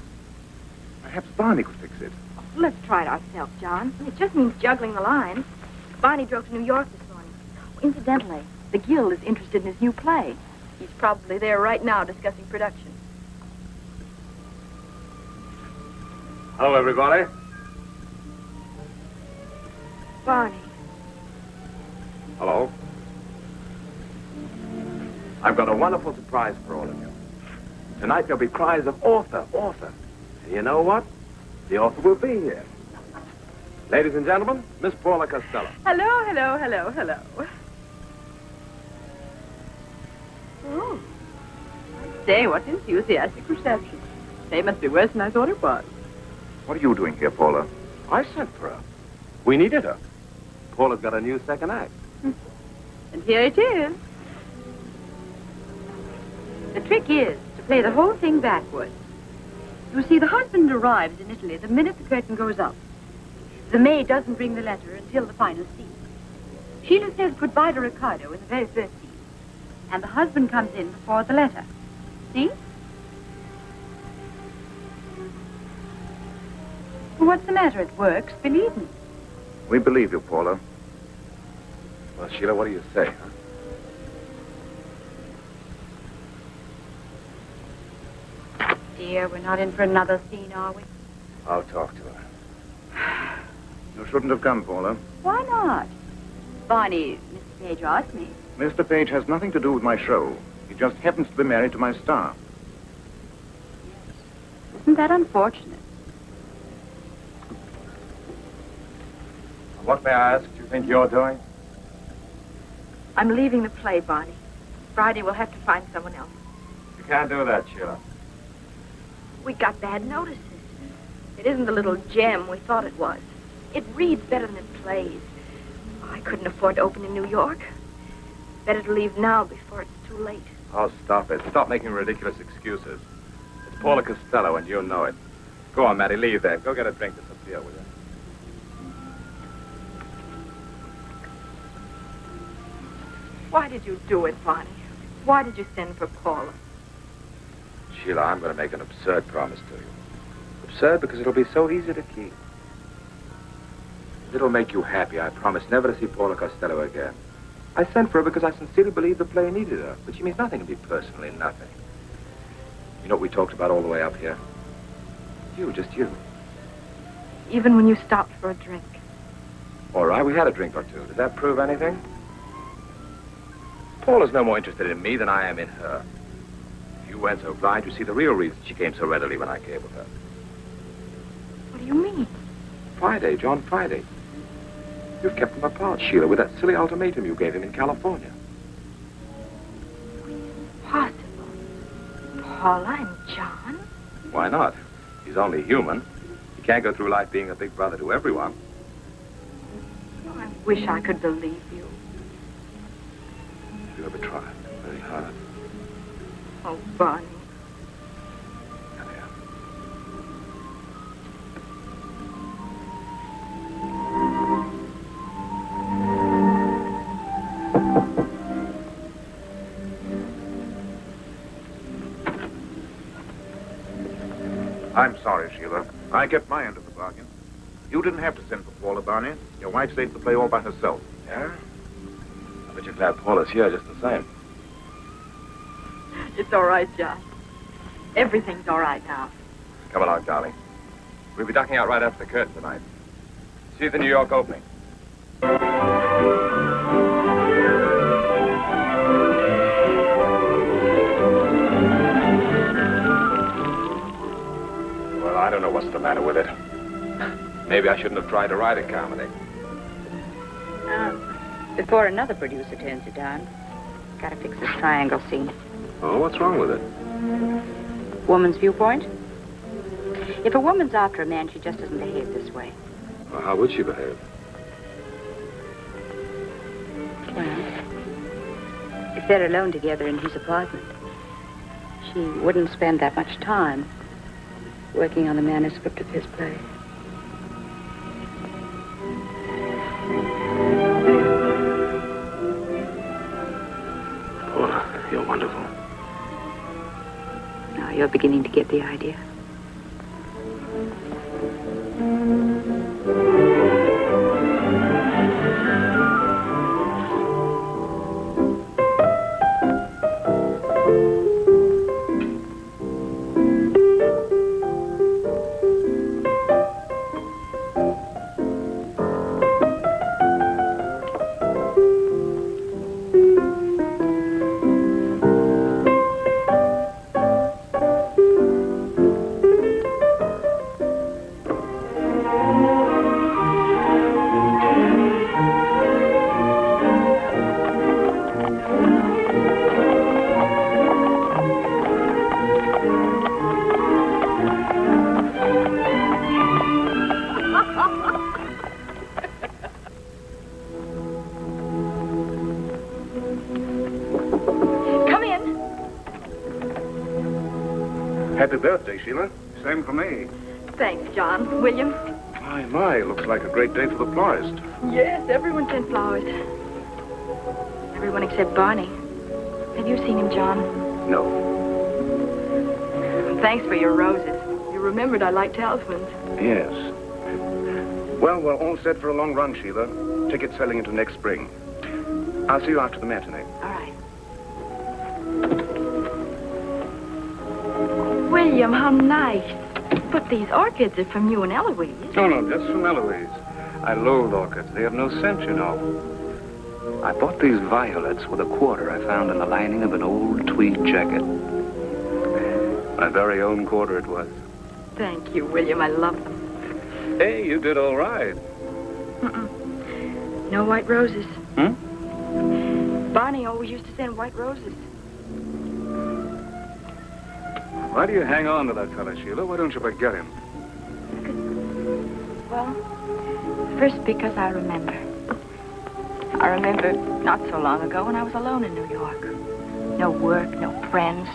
Perhaps Barney could fix it. Let's try it ourselves, John. It just means juggling the lines. Barney drove to New York this morning. Incidentally, the Guild is interested in his new play. He's probably there right now discussing production. Hello, everybody. Barney. Hello. I've got a wonderful surprise for all of you. Tonight there'll be cries of author, author. And you know what? The author will be here. Ladies and gentlemen, Miss Paula Costello. Hello, hello, hello, hello. Oh. I say, what enthusiastic reception. They must be worse than I thought it was. What are you doing here, Paula? I sent for her. We needed her. Paula's got a new second act. And here it is. The trick is to play the whole thing backwards. You see, the husband arrives in Italy the minute the curtain goes up. The maid doesn't bring the letter until the final scene. Sheila says goodbye to Ricardo in the very first scene. And the husband comes in before the letter. See? Well, what's the matter? It works, believe me. We believe you, Paula. Well, Sheila, what do you say, huh? Dear, we're not in for another scene, are we? I'll talk to her. You shouldn't have come, Paula. Why not? Barney, Mr. Page asked me. Mr. Page has nothing to do with my show. He just happens to be married to my star. Isn't that unfortunate? What, may I ask, do you think you're doing? I'm leaving the play, Barney. Friday we'll have to find someone else. You can't do that, Sheila. We got bad notices. It isn't the little gem we thought it was. It reads better than it plays. I couldn't afford to open in New York. Better to leave now before it's too late. Oh, stop it. Stop making ridiculous excuses. It's Paula Costello, and you know it. Go on, Matty, leave there. Go get a drink to Sophia, will you? Why did you do it, Barney? Why did you send for Paula? Sheila, I'm going to make an absurd promise to you. Absurd because it'll be so easy to keep. If it'll make you happy, I promise never to see Paula Costello again. I sent for her because I sincerely believe the play needed her, but she means nothing to me personally, nothing. You know what we talked about all the way up here? You, just you. Even when you stopped for a drink. All right, we had a drink or two. Does that prove anything? Paula's no more interested in me than I am in her. If you weren't so blind, you'd see the real reason she came so readily when I gave with her. What do you mean? Friday, John, Friday. You've kept them apart, Sheila, with that silly ultimatum you gave him in California. Possible. Paula and John? Why not? He's only human. He can't go through life being a big brother to everyone. Oh, I wish I could believe you. You ever tried very hard? Oh, Barney. Come here. I'm sorry, Sheila. I kept my end of the bargain. You didn't have to send for Paula, Barney. Your wife stayed to play all by herself. Yeah? I bet you're glad Paula's here just the same. It's all right, John. Everything's all right now. Come along, darling. We'll be ducking out right after the curtain tonight. See you at the New York opening. matter with it? Maybe I shouldn't have tried to write a comedy. Before another producer turns it down, gotta fix this triangle scene. Oh, what's wrong with it? Woman's viewpoint? If a woman's after a man, she just doesn't behave this way. Well, how would she behave? Well, if they're alone together in his apartment, she wouldn't spend that much time working on the manuscript of his play. Paula, you're wonderful. Now you're beginning to get the idea. Happy birthday, Sheila. Same for me. Thanks, John. William? My, looks like a great day for the florist. Yes, everyone sent flowers. Everyone except Barney. Have you seen him, John? No. Thanks for your roses. You remembered I like talismans. Yes. Well, we're all set for a long run, Sheila. Tickets selling into next spring. I'll see you after the matinee. All right. William, how nice. But these orchids are from you and Eloise. No, just from Eloise. I loathe orchids. They have no scent, you know. I bought these violets with a quarter I found in the lining of an old tweed jacket. My very own quarter it was. Thank you, William. I love them. Hey, you did all right. No white roses. Hmm? Barney always used to send white roses. Why do you hang on to that fella, Sheila? Why don't you forget him? Well, first because I remember. I remember not so long ago when I was alone in New York. No work, no friends.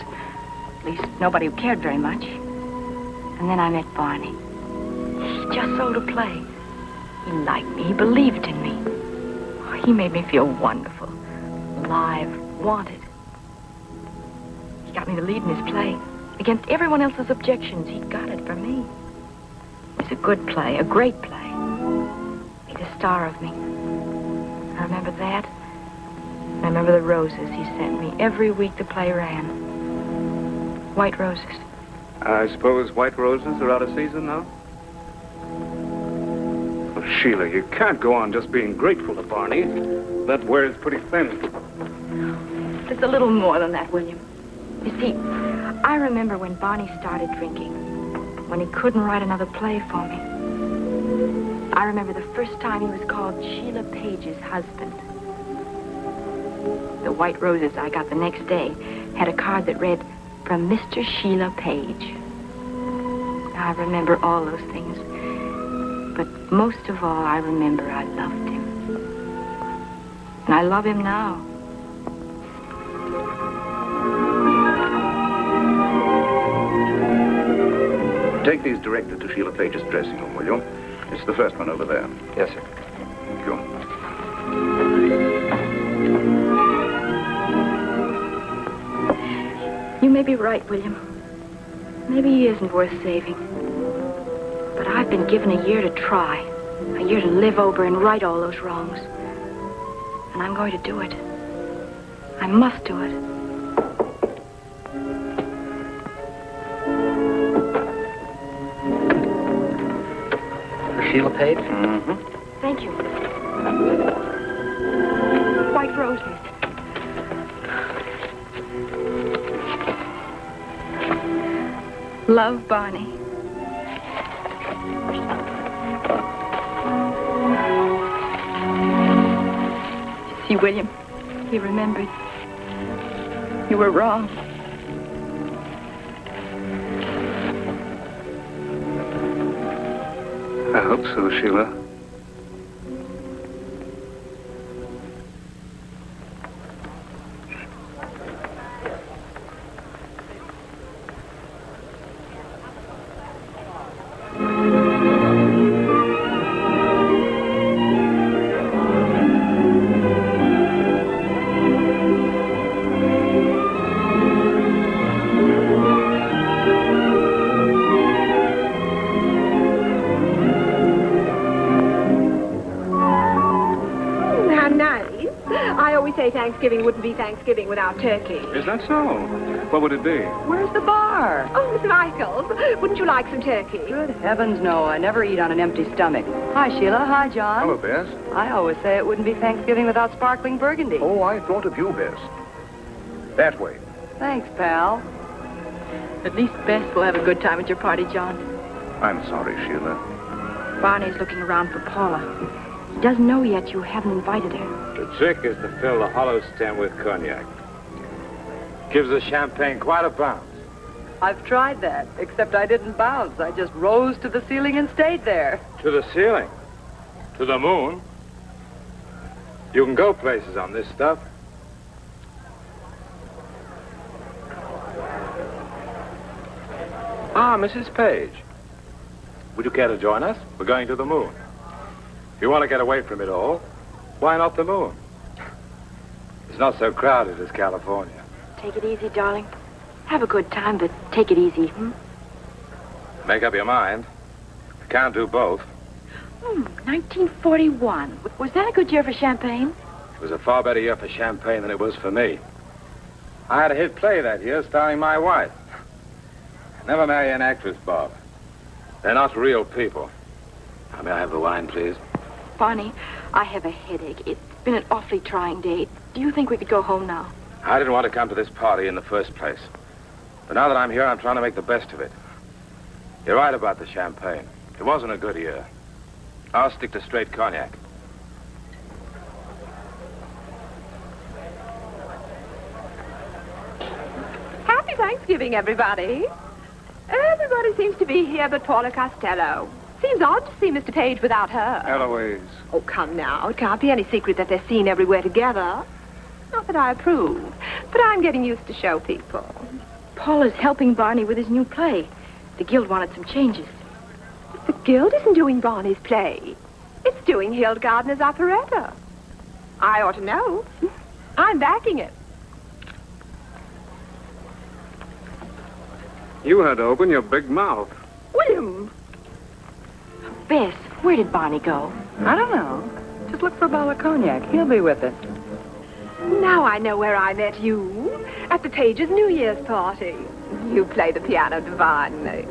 At least nobody who cared very much. And then I met Barney. He just sold a play. He liked me. He believed in me. He made me feel wonderful, alive, wanted. He got me the lead in his play. Against everyone else's objections, he got it for me. It was a good play, a great play. Made a star of me. I remember that. I remember the roses he sent me every week the play ran. White roses. I suppose white roses are out of season now? Oh, Sheila, you can't go on just being grateful to Barney. That wears pretty thin. It's a little more than that, William. You see, I remember when Barney started drinking, when he couldn't write another play for me. I remember the first time he was called Sheila Page's husband. The white roses I got the next day had a card that read, "From Mr. Sheila Page." I remember all those things. But most of all, I remember I loved him. And I love him now. Take these directly to Sheila Page's dressing room, will you? It's the first one over there. Yes, sir. Thank you. You may be right, William. Maybe he isn't worth saving. But I've been given a year to try. A year to live over and right all those wrongs. And I'm going to do it. I must do it. Sheila Page? Mm-hmm. Thank you. White roses. Love, Barney. William. He remembered. You were wrong. I hope so, Sheila. Thanksgiving wouldn't be Thanksgiving without turkey. Is that so? What would it be? Where's the bar? Oh, Miss Michaels, wouldn't you like some turkey? Good heavens, no. I never eat on an empty stomach. Hi, Sheila. Hi, John. Hello, Bess. I always say it wouldn't be Thanksgiving without sparkling burgundy. Oh, I thought of you, Bess. That way. Thanks, pal. At least Bess will have a good time at your party, John. I'm sorry, Sheila. Barney's looking around for Paula. He doesn't know yet you haven't invited her. The trick is to fill the hollow stem with cognac. Gives the champagne quite a bounce. I've tried that, except I didn't bounce. I just rose to the ceiling and stayed there. To the ceiling? To the moon? You can go places on this stuff. Ah, Mrs. Page. Would you care to join us? We're going to the moon. If you want to get away from it all, why not the moon? It's not so crowded as California. Take it easy, darling. Have a good time, but take it easy, Make up your mind. You can't do both. 1941. Was that a good year for champagne? It was a far better year for champagne than it was for me. I had a hit play that year starring my wife. Never marry an actress, Bob. They're not real people. Now, may I have the wine, please? Barney, I have a headache. It's been an awfully trying day. Do you think we could go home now? I didn't want to come to this party in the first place. But now that I'm here, I'm trying to make the best of it. You're right about the champagne. It wasn't a good year. I'll stick to straight cognac. Happy Thanksgiving, everybody. Everybody seems to be here but Paula Costello. Seems odd to see Mr. Page without her. Eloise. Oh, come now. It can't be any secret that they're seen everywhere together. Not that I approve, but I'm getting used to show people. Paula's helping Barney with his new play. The Guild wanted some changes. The Guild isn't doing Barney's play. It's doing Hildgardner's operetta. I ought to know. I'm backing it. You had to open your big mouth. William! Bess, where did Barney go? I don't know. Just look for a bottle of cognac. He'll be with it. Now I know where I met you. At the Pages' New Year's party. You play the piano divinely.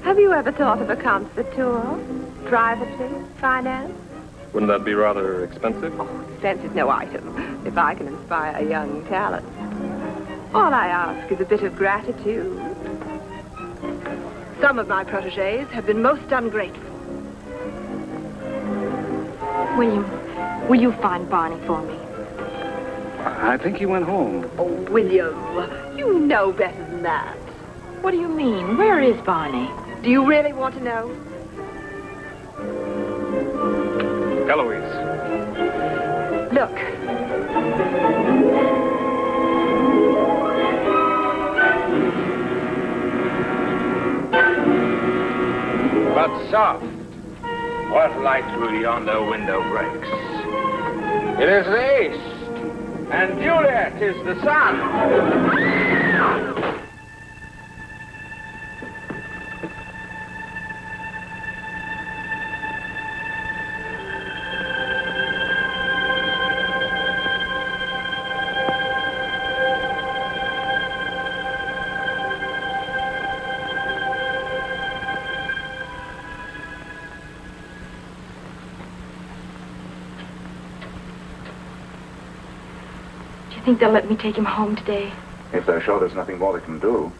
Have you ever thought of a concert tour? Privately? Finance? Wouldn't that be rather expensive? Oh, expense is no item, if I can inspire young talent. All I ask is a bit of gratitude. Some of my protégés have been most ungrateful. William, will you find Barney for me? I think he went home. Oh, William, you know better than that. What do you mean? Where is Barney? Do you really want to know? Eloise. Look. But soft. What light through yonder window breaks? It is the east, and Juliet is the sun. You think they'll let me take him home today? If they're sure there's nothing more they can do.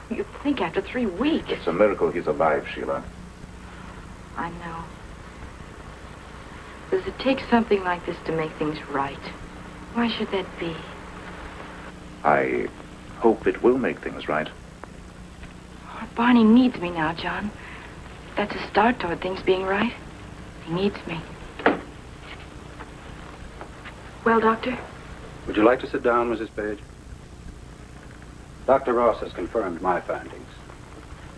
You'd think after 3 weeks. It's a miracle he's alive, Sheila. I know. Does it take something like this to make things right? Why should that be? I hope it will make things right. Barney needs me now, John. That's a start toward things being right. He needs me. Well, Doctor? Would you like to sit down, Mrs. Page? Dr. Ross has confirmed my findings.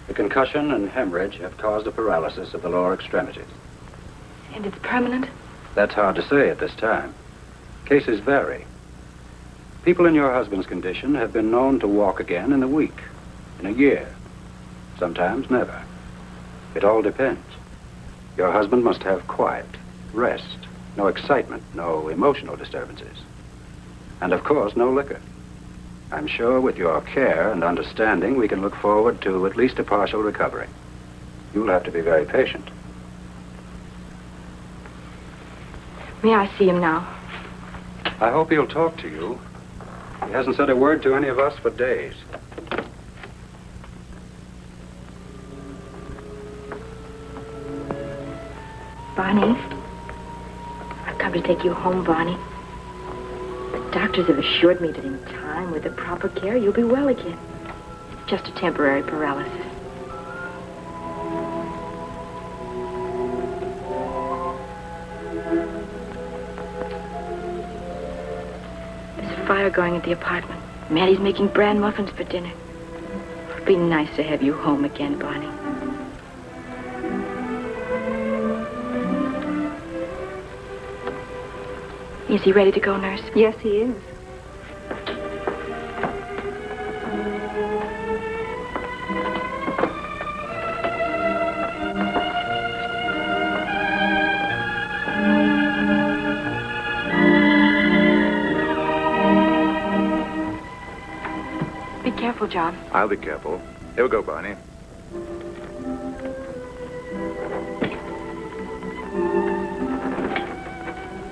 The concussion and hemorrhage have caused a paralysis of the lower extremities. And it's permanent? That's hard to say at this time. Cases vary. People in your husband's condition have been known to walk again in a week, in a year, sometimes never. It all depends. Your husband must have quiet, rest, no excitement, no emotional disturbances. And of course, no liquor. I'm sure with your care and understanding, we can look forward to at least a partial recovery. You'll have to be very patient. May I see him now? I hope he'll talk to you. He hasn't said a word to any of us for days. Barney, I've come to take you home, Barney. The doctors have assured me that in time, with the proper care, you'll be well again. It's just a temporary paralysis. There's a fire going at the apartment. Maddie's making bran muffins for dinner. It'd be nice to have you home again, Barney. Is he ready to go, nurse? Yes, he is. Be careful, John. I'll be careful. Here we go, Barney.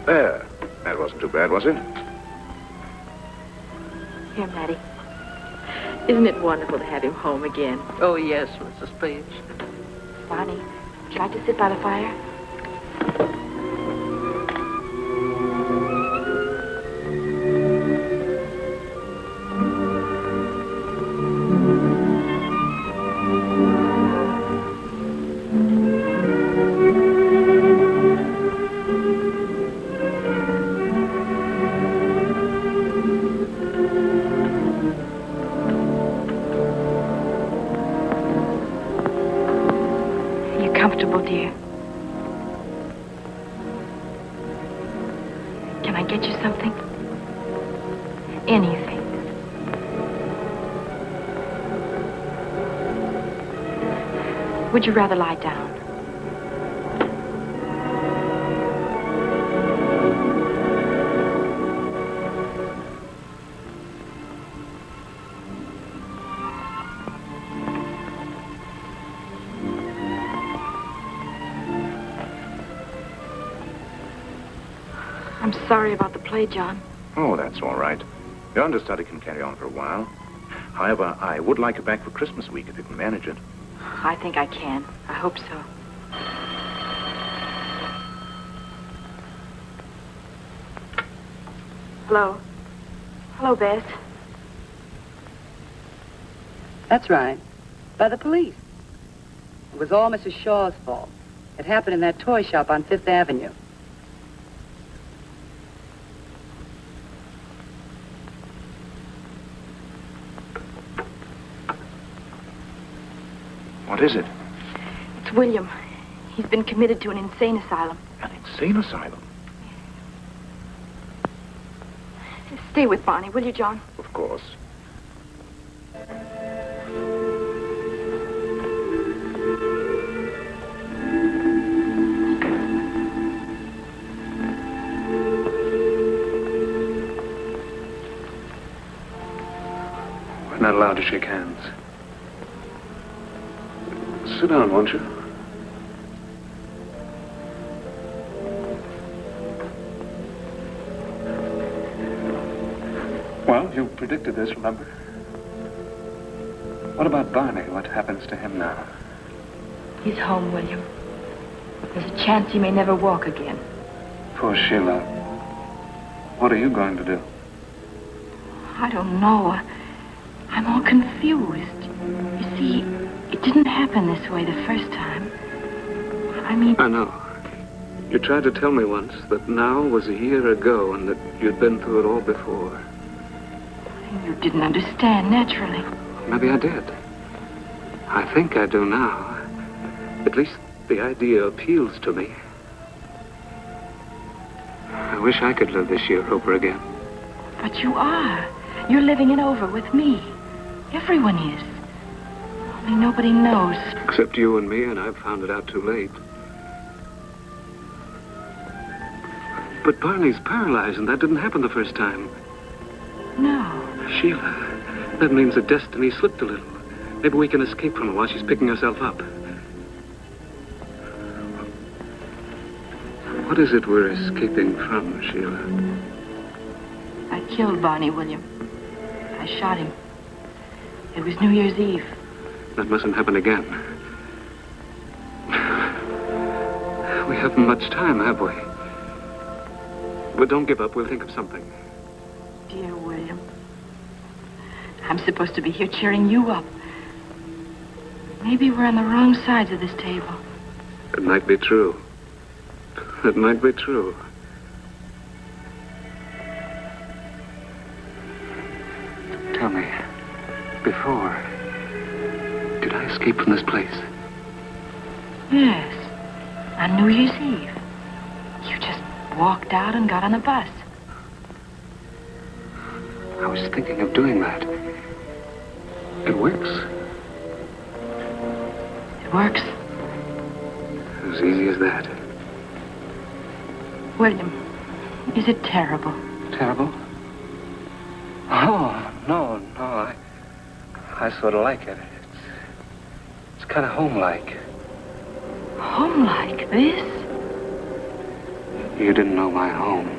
There. That wasn't too bad, was it? Here, Maddie. Isn't it wonderful to have him home again? Oh, yes, Mrs. Page. Barney, would you like to sit by the fire? Comfortable, dear. Can I get you something? Anything. Would you rather lie down? I'm sorry about the play, John. Oh, that's all right. Your understudy can carry on for a while. However, I would like you back for Christmas week if you can manage it. I think I can. I hope so. Hello. Hello, Bess. That's right. By the police. It was all Mrs. Shaw's fault. It happened in that toy shop on Fifth Avenue. What is it? It's William. He's been committed to an insane asylum. An insane asylum? Stay with Barney, will you, John? Of course. We're not allowed to shake hands. Sit down, won't you? Well, you predicted this, remember? What about Barney? What happens to him now? He's home, William. There's a chance he may never walk again. Poor Sheila. What are you going to do? I don't know. I'm all confused. You see, it didn't happen this way the first time. I mean... I know. You tried to tell me once that now was a year ago and that you'd been through it all before. You didn't understand, naturally. Maybe I did. I think I do now. At least the idea appeals to me. I wish I could live this year over again. But you are. You're living it over with me. Everyone is. Only nobody knows. Except you and me, and I've found it out too late. But Barney's paralyzed, and that didn't happen the first time. No. Sheila, that means that destiny slipped a little. Maybe we can escape from her while she's picking herself up. What is it we're escaping from, Sheila? I killed Barney, William. I shot him. It was New Year's Eve. That mustn't happen again. We haven't much time, have we? But don't give up. We'll think of something. Dear William. I'm supposed to be here cheering you up. Maybe we're on the wrong sides of this table. It might be true. It might be true. Tell me, before, did I escape from this place? Yes, on New Year's Eve. You just walked out and got on a bus. I was thinking of doing that. It works. It works. As easy as that. William, is it terrible? Terrible? Oh, no. I sort of like it. It's kind of home-like. Home-like this? You didn't know my home.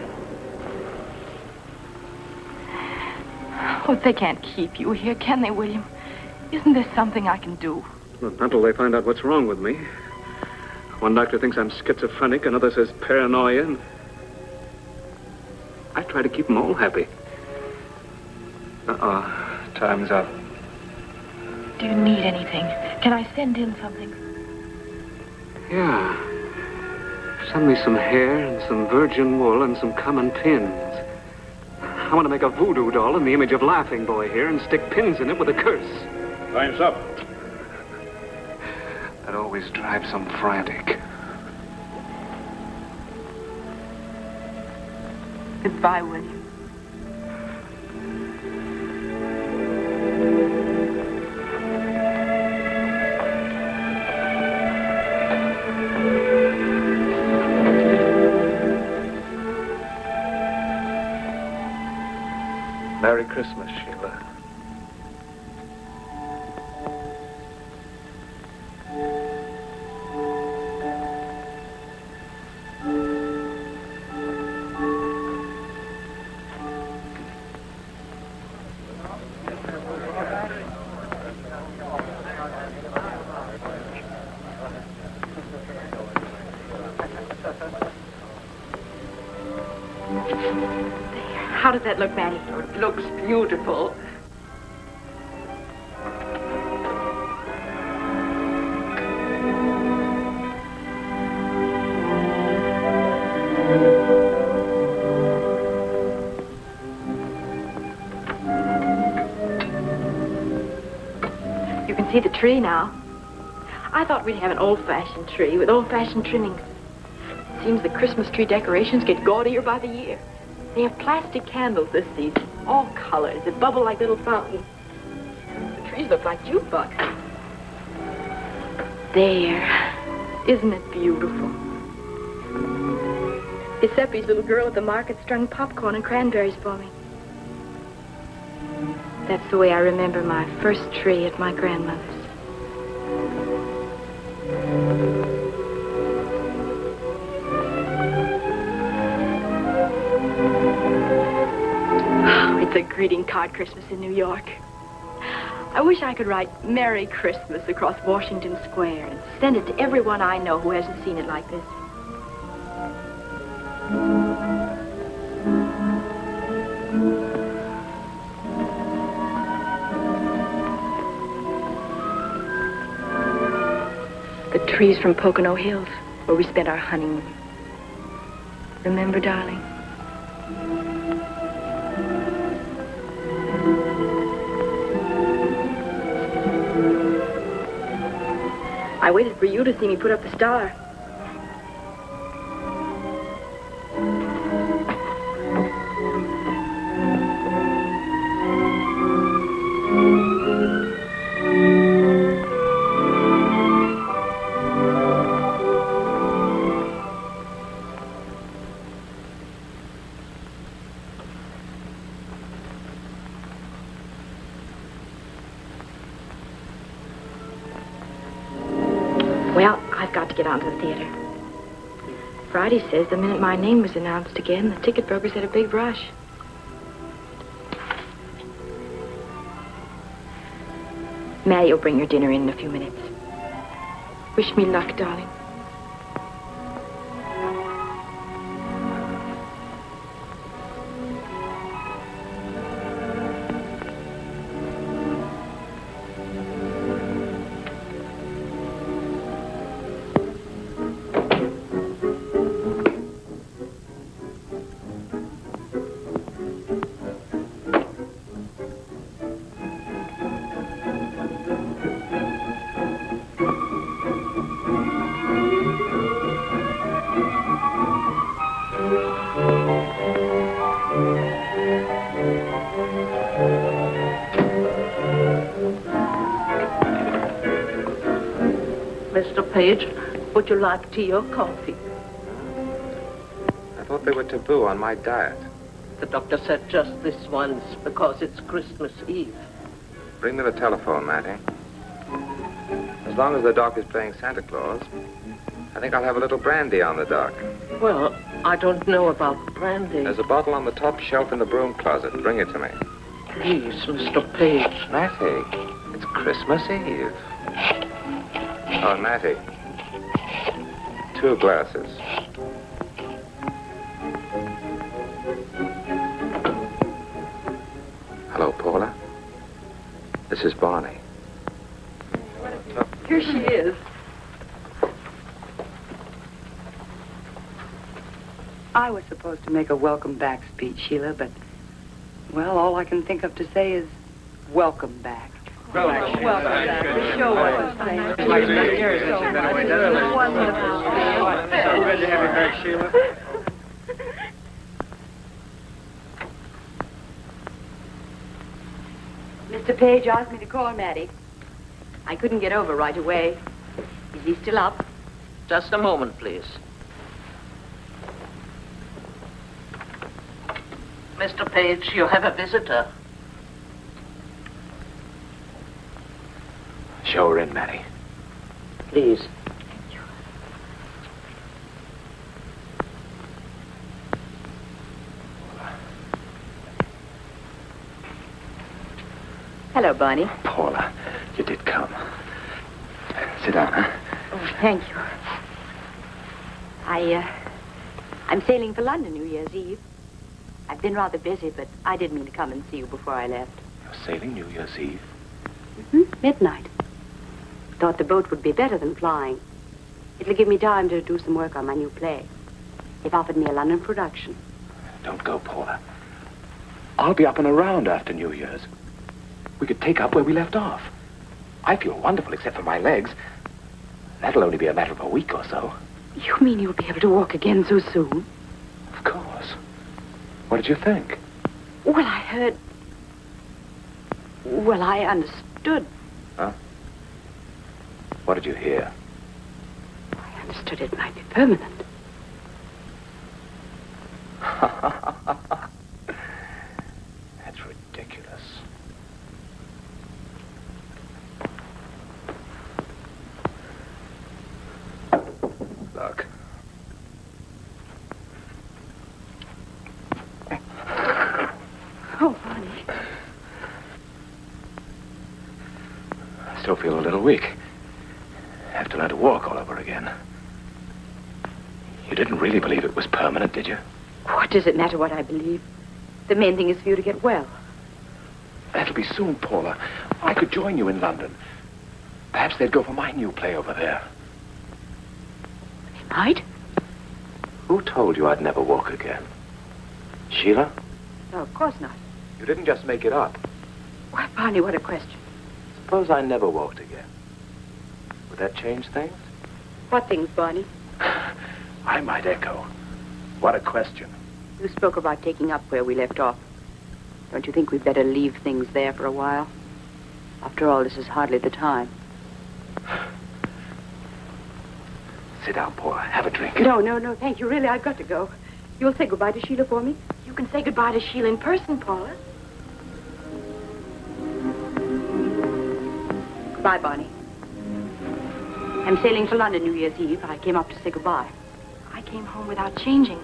Oh, they can't keep you here, can they, William? Isn't there something I can do? Well, not until they find out what's wrong with me. One doctor thinks I'm schizophrenic, another says paranoia, and I try to keep them all happy. Time's up. Do you need anything? Can I send in something? Yeah. Send me some hair and some virgin wool and some common pins. I want to make a voodoo doll in the image of Laughing Boy here and stick pins in it with a curse. Time's up. That always drives some frantic. Goodbye, William. Merry Christmas, Sheila. How does that look, Maddie? It looks beautiful. You can see the tree now. I thought we'd have an old-fashioned tree with old-fashioned trimmings. It seems the Christmas tree decorations get gaudier by the year. They have plastic candles this season, all colors that bubble like little fountains. The trees look like jukeboxes. There. Isn't it beautiful? Giuseppe's little girl at the market strung popcorn and cranberries for me. That's the way I remember my first tree at my grandmother's. It's a greeting card Christmas in New York. I wish I could write Merry Christmas across Washington Square and send it to everyone I know who hasn't seen it like this. The trees from Pocono Hills, where we spent our honeymoon. Remember, darling? I waited for you to see me put up the star. Well, I've got to get on to the theater. Friday says the minute my name was announced again, the ticket brokers had a big rush. Maddie will bring your dinner in a few minutes. Wish me luck, darling. Mr. Page, would you like tea or coffee? I thought they were taboo on my diet. The doctor said just this once because it's Christmas Eve. Bring me the telephone, Matty. As long as the doc is playing Santa Claus, I think I'll have a little brandy on the dock. Well, I don't know about brandy. There's a bottle on the top shelf in the broom closet. Bring it to me. Please, Mr. Page. Matty, it's Christmas Eve. Oh, Matty. 2 glasses. Hello, Paula. This is Barney. Here she is. I was supposed to make a welcome back speech, Sheila, but, well, all I can think of to say is welcome back. Welcome back. The show was nice. So good to have you back, Sheila. Mr. Page asked me to call Maddie. I couldn't get over right away. Is he still up? Just a moment, please. Mr. Page, you have a visitor. Show her in, Matty. Please. Hello, Barney. Paula, you did come. Sit down, huh? Oh, thank you. I'm sailing for London New Year's Eve. I've been rather busy, but I did mean to come and see you before I left. You're sailing New Year's Eve? Midnight. Thought the boat would be better than flying. It'll give me time to do some work on my new play. They've offered me a London production. Don't go, Paula. I'll be up and around after New Year's. We could take up where we left off. I feel wonderful, except for my legs. That'll only be a matter of a week or so. You mean you'll be able to walk again so soon? Of course. What did you think? Well, I heard... Well, I understood. Huh? What did you hear? I understood it might be permanent. That's ridiculous. Look. Oh, Barney. I still feel a little weak. Have to learn to walk all over again. You didn't really believe it was permanent, did you? What does it matter what I believe? The main thing is for you to get well. That'll be soon, Paula. I could join you in London. Perhaps they'd go for my new play over there. Right? Who told you I'd never walk again? Sheila? No, of course not. You didn't just make it up. Why, Barney, what a question. Suppose I never walked again. Would that change things? What things, Barney? I might echo. What a question. You spoke about taking up where we left off. Don't you think we'd better leave things there for a while? After all, this is hardly the time. Sit down, Paula. Have a drink. No, thank you. Really, I've got to go. You'll say goodbye to Sheila for me? You can say goodbye to Sheila in person, Paula. Goodbye, Barney. I'm sailing for London New Year's Eve. I came up to say goodbye. I came home without changing.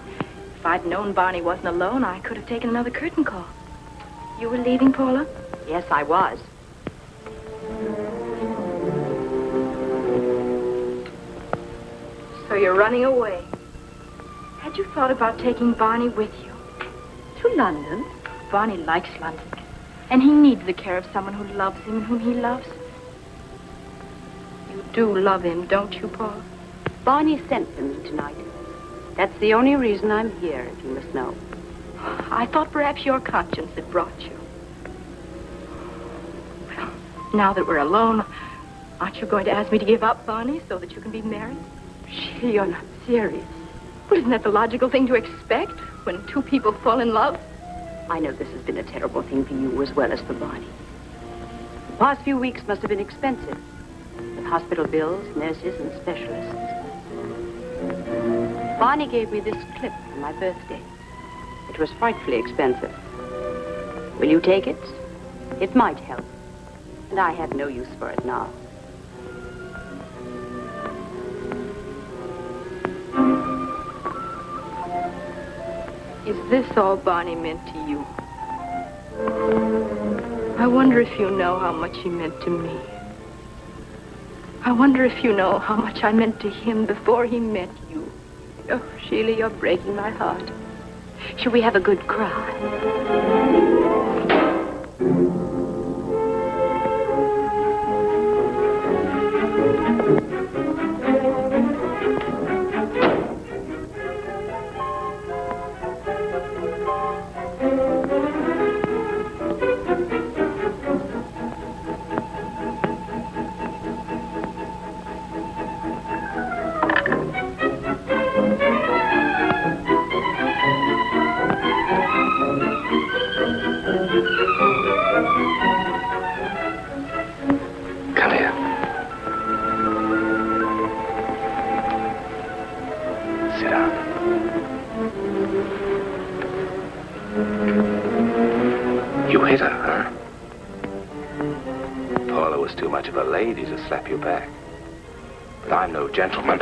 If I'd known Barney wasn't alone, I could have taken another curtain call. You were leaving, Paula? Yes, I was. So you're running away. Had you thought about taking Barney with you? To London? Barney likes London. And he needs the care of someone who loves him and whom he loves. You do love him, don't you, Paula? Barney sent for me tonight. That's the only reason I'm here, if you must know. I thought perhaps your conscience had brought you. Well, now that we're alone, aren't you going to ask me to give up Barney so that you can be married? Sheila, you're not serious. Well, isn't that the logical thing to expect when two people fall in love? I know this has been a terrible thing for you as well as for Barney. The past few weeks must have been expensive, with hospital bills, nurses, and specialists. Barney gave me this clip for my birthday. It was frightfully expensive. Will you take it? It might help. And I have no use for it now. Is this all Barney meant to you? I wonder if you know how much he meant to me. I wonder if you know how much I meant to him before he met you. Oh, Sheila, you're breaking my heart. Shall we have a good cry? Slap you back. But I'm no gentleman.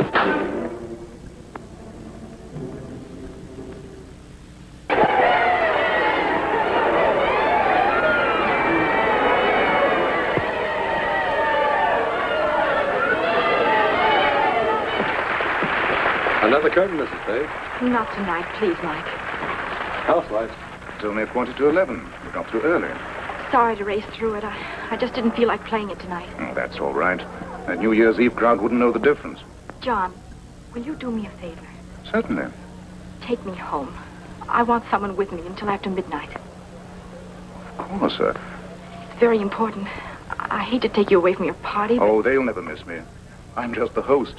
Another curtain, Mrs. Page. Not tonight, please, Mike. House lights. It's only 11:15. We got through early. Sorry to race through it. I just didn't feel like playing it tonight. Oh, that's all right. That New Year's Eve crowd wouldn't know the difference. John, will you do me a favor? Certainly. Take me home. I want someone with me until after midnight. Of course, sir. It's very important. I hate to take you away from your party, but... Oh, they'll never miss me. I'm just the host.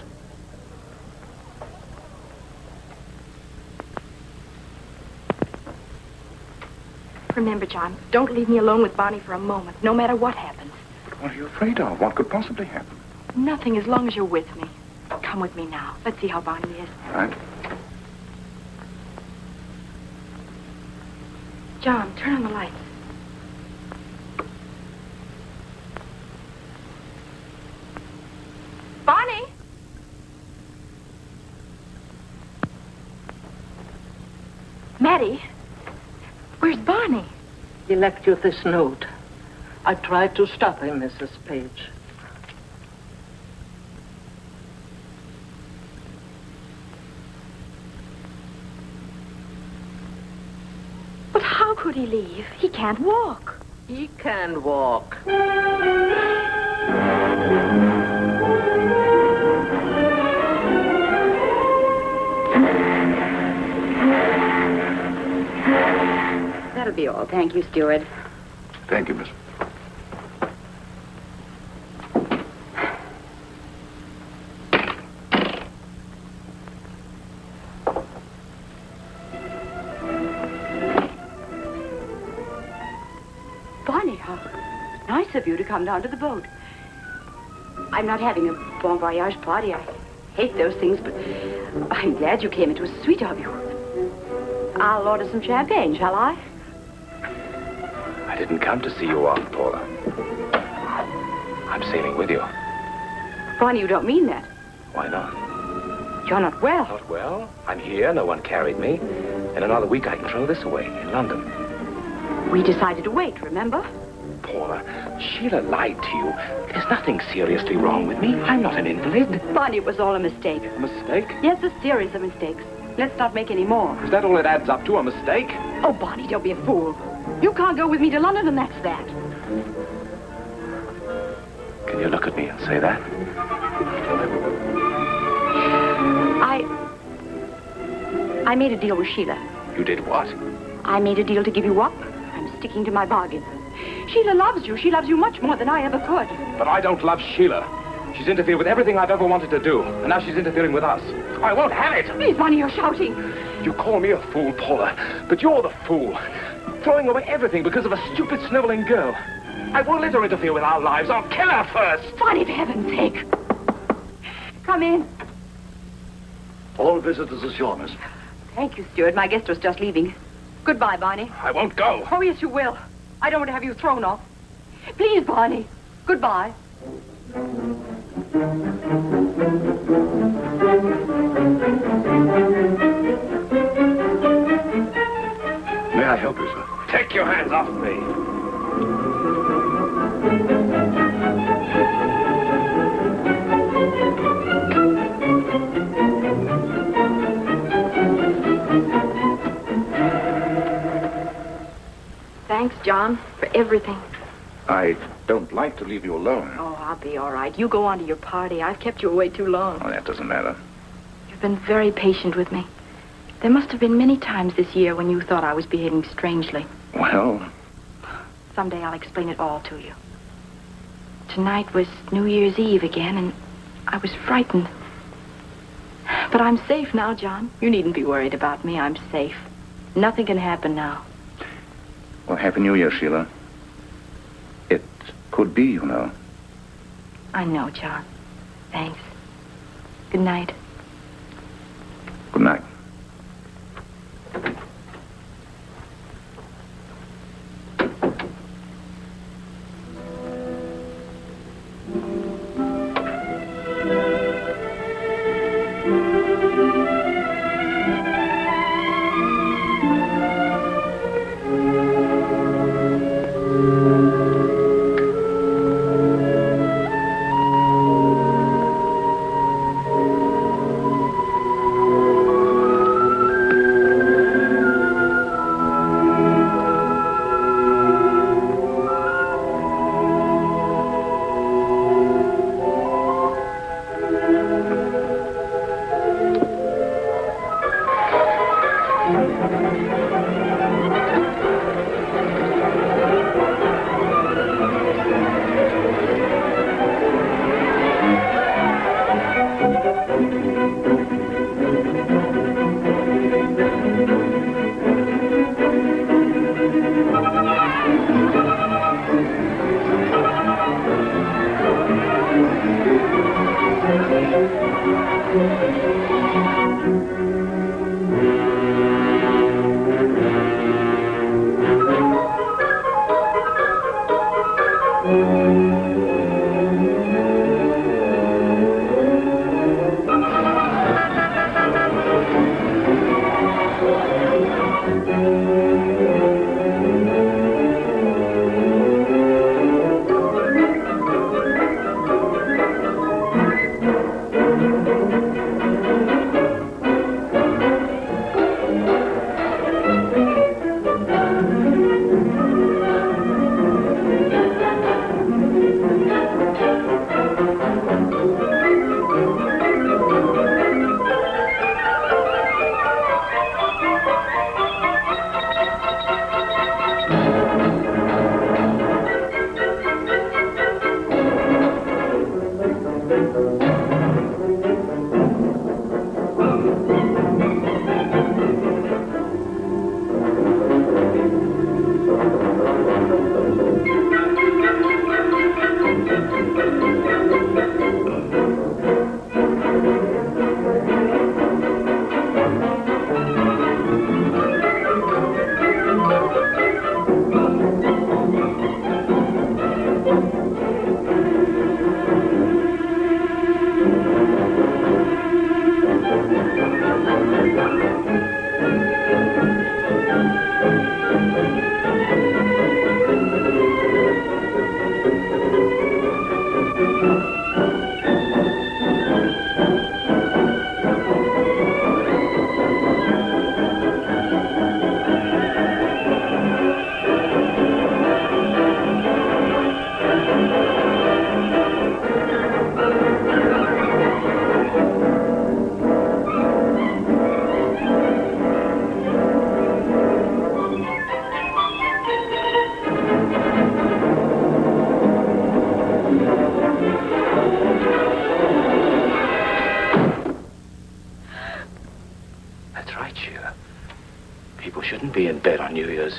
Remember, John, don't leave me alone with Barney for a moment, no matter what happens. But what are you afraid of? What could possibly happen? Nothing, as long as you're with me. Come with me now. Let's see how Barney is. Right. John, turn on the lights. Barney! Maddie? Where's Barney? He left you this note. I tried to stop him, Mrs. Page. But how could he leave? He can't walk. He can walk. That'll be all. Thank you, Steward. Thank you, miss. Barney, how nice of you to come down to the boat. I'm not having a bon voyage party. I hate those things, but I'm glad you came. It was sweet of you. I'll order some champagne, shall I? I didn't come to see you off, Paula. I'm sailing with you. Barney, you don't mean that. Why not? You're not well. Not well. I'm here. No one carried me. In another week, I can throw this away in London. We decided to wait, remember? Paula, Sheila lied to you. There's nothing seriously wrong with me. I'm not an invalid. Barney, it was all a mistake. A mistake? Yes, a series of mistakes. Let's not make any more. Is that all it adds up to, a mistake? Oh, Barney, don't be a fool. You can't go with me to London, and that's that. Can you look at me and say that? I made a deal with Sheila. You did what? I made a deal to give you up. I'm sticking to my bargain. Sheila loves you. She loves you much more than I ever could. But I don't love Sheila. She's interfered with everything I've ever wanted to do. And now she's interfering with us. I won't have it. Please, Barney, you're shouting. You call me a fool, Paula. But you're the fool. Throwing away everything because of a stupid, sniveling girl. I won't let her interfere with our lives. I'll kill her first. Barney, for heaven's sake. Come in. All visitors ashore, miss. Thank you, Steward. My guest was just leaving. Goodbye, Barney. I won't go. Oh, yes, you will. I don't want to have you thrown off. Please, Barney. Goodbye. May I help you, sir? Take your hands off me. Thanks, John, for everything. I don't like to leave you alone. Oh, I'll be all right. You go on to your party. I've kept you away too long. Oh, that doesn't matter. You've been very patient with me. There must have been many times this year when you thought I was behaving strangely. Well, Someday I'll explain it all to you. Tonight was New Year's Eve again, and I was frightened. But I'm safe now, John. You needn't be worried about me. I'm safe. Nothing can happen now. well, Happy New Year, Sheila. It could be, you know. I know, John. Thanks. Good night. Good night.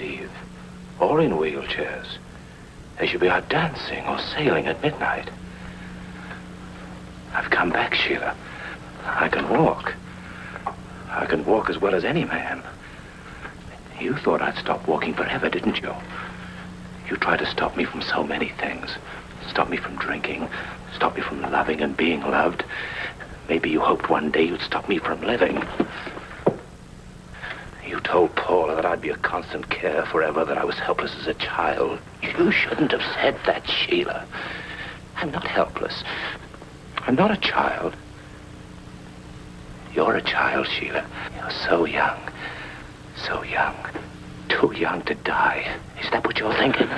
Eve, or in wheelchairs. They should be out dancing or sailing at midnight. I've come back, Sheila. I can walk. I can walk as well as any man. You thought I'd stop walking forever, didn't you? You tried to stop me from so many things. Stop me from drinking. Stop me from loving and being loved. Maybe you hoped one day you'd stop me from living. You told Paula that I'd be a constant care forever, that I was helpless as a child. You shouldn't have said that, Sheila. I'm not helpless. I'm not a child. You're a child, Sheila. You're so young. So young. Too young to die. Is that what you're thinking?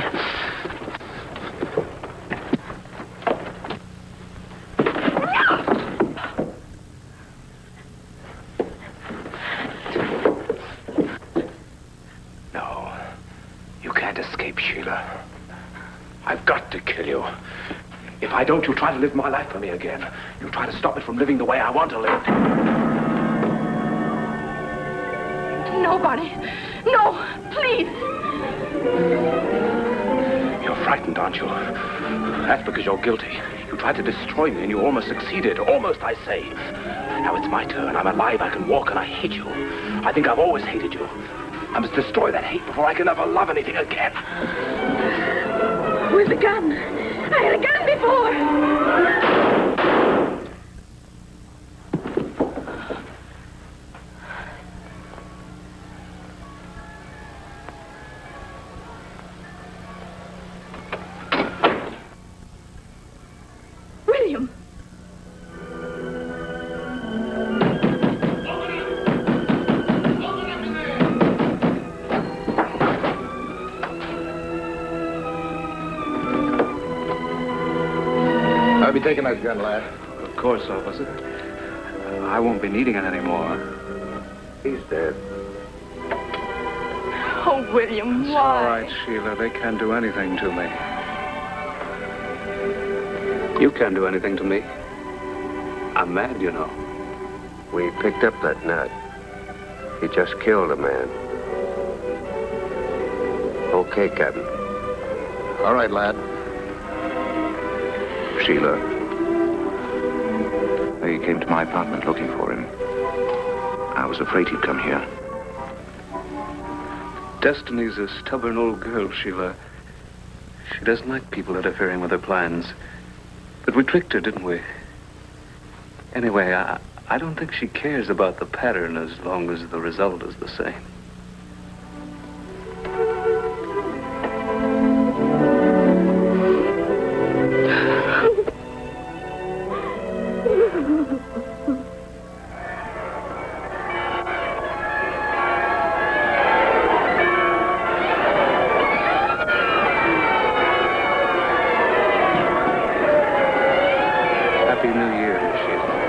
Sheila, I've got to kill you. If I don't, you'll try to live my life for me again. You'll try to stop it from living the way I want to live. No, Barney. No, please. You're frightened, aren't you? That's because you're guilty. You tried to destroy me and you almost succeeded. Almost, I say. Now it's my turn. I'm alive, I can walk, and I hate you. I think I've always hated you. I must destroy that hate before I can ever love anything again. Where's the gun? I had a gun before. William. I'll be taking that gun, lad. Of course, officer. I won't be needing it anymore. He's dead. Oh, William, It's why? all right, Sheila. They can't do anything to me. You can't do anything to me. I'm mad, you know. We picked up that nut. He just killed a man. Okay, Captain. All right, lad. Sheila. They came to my apartment looking for him. I was afraid he'd come here. Destiny's a stubborn old girl, Sheila. She doesn't like people interfering with her plans. But we tricked her, didn't we? Anyway, I don't think she cares about the pattern as long as the result is the same. Happy New Year, Sheila.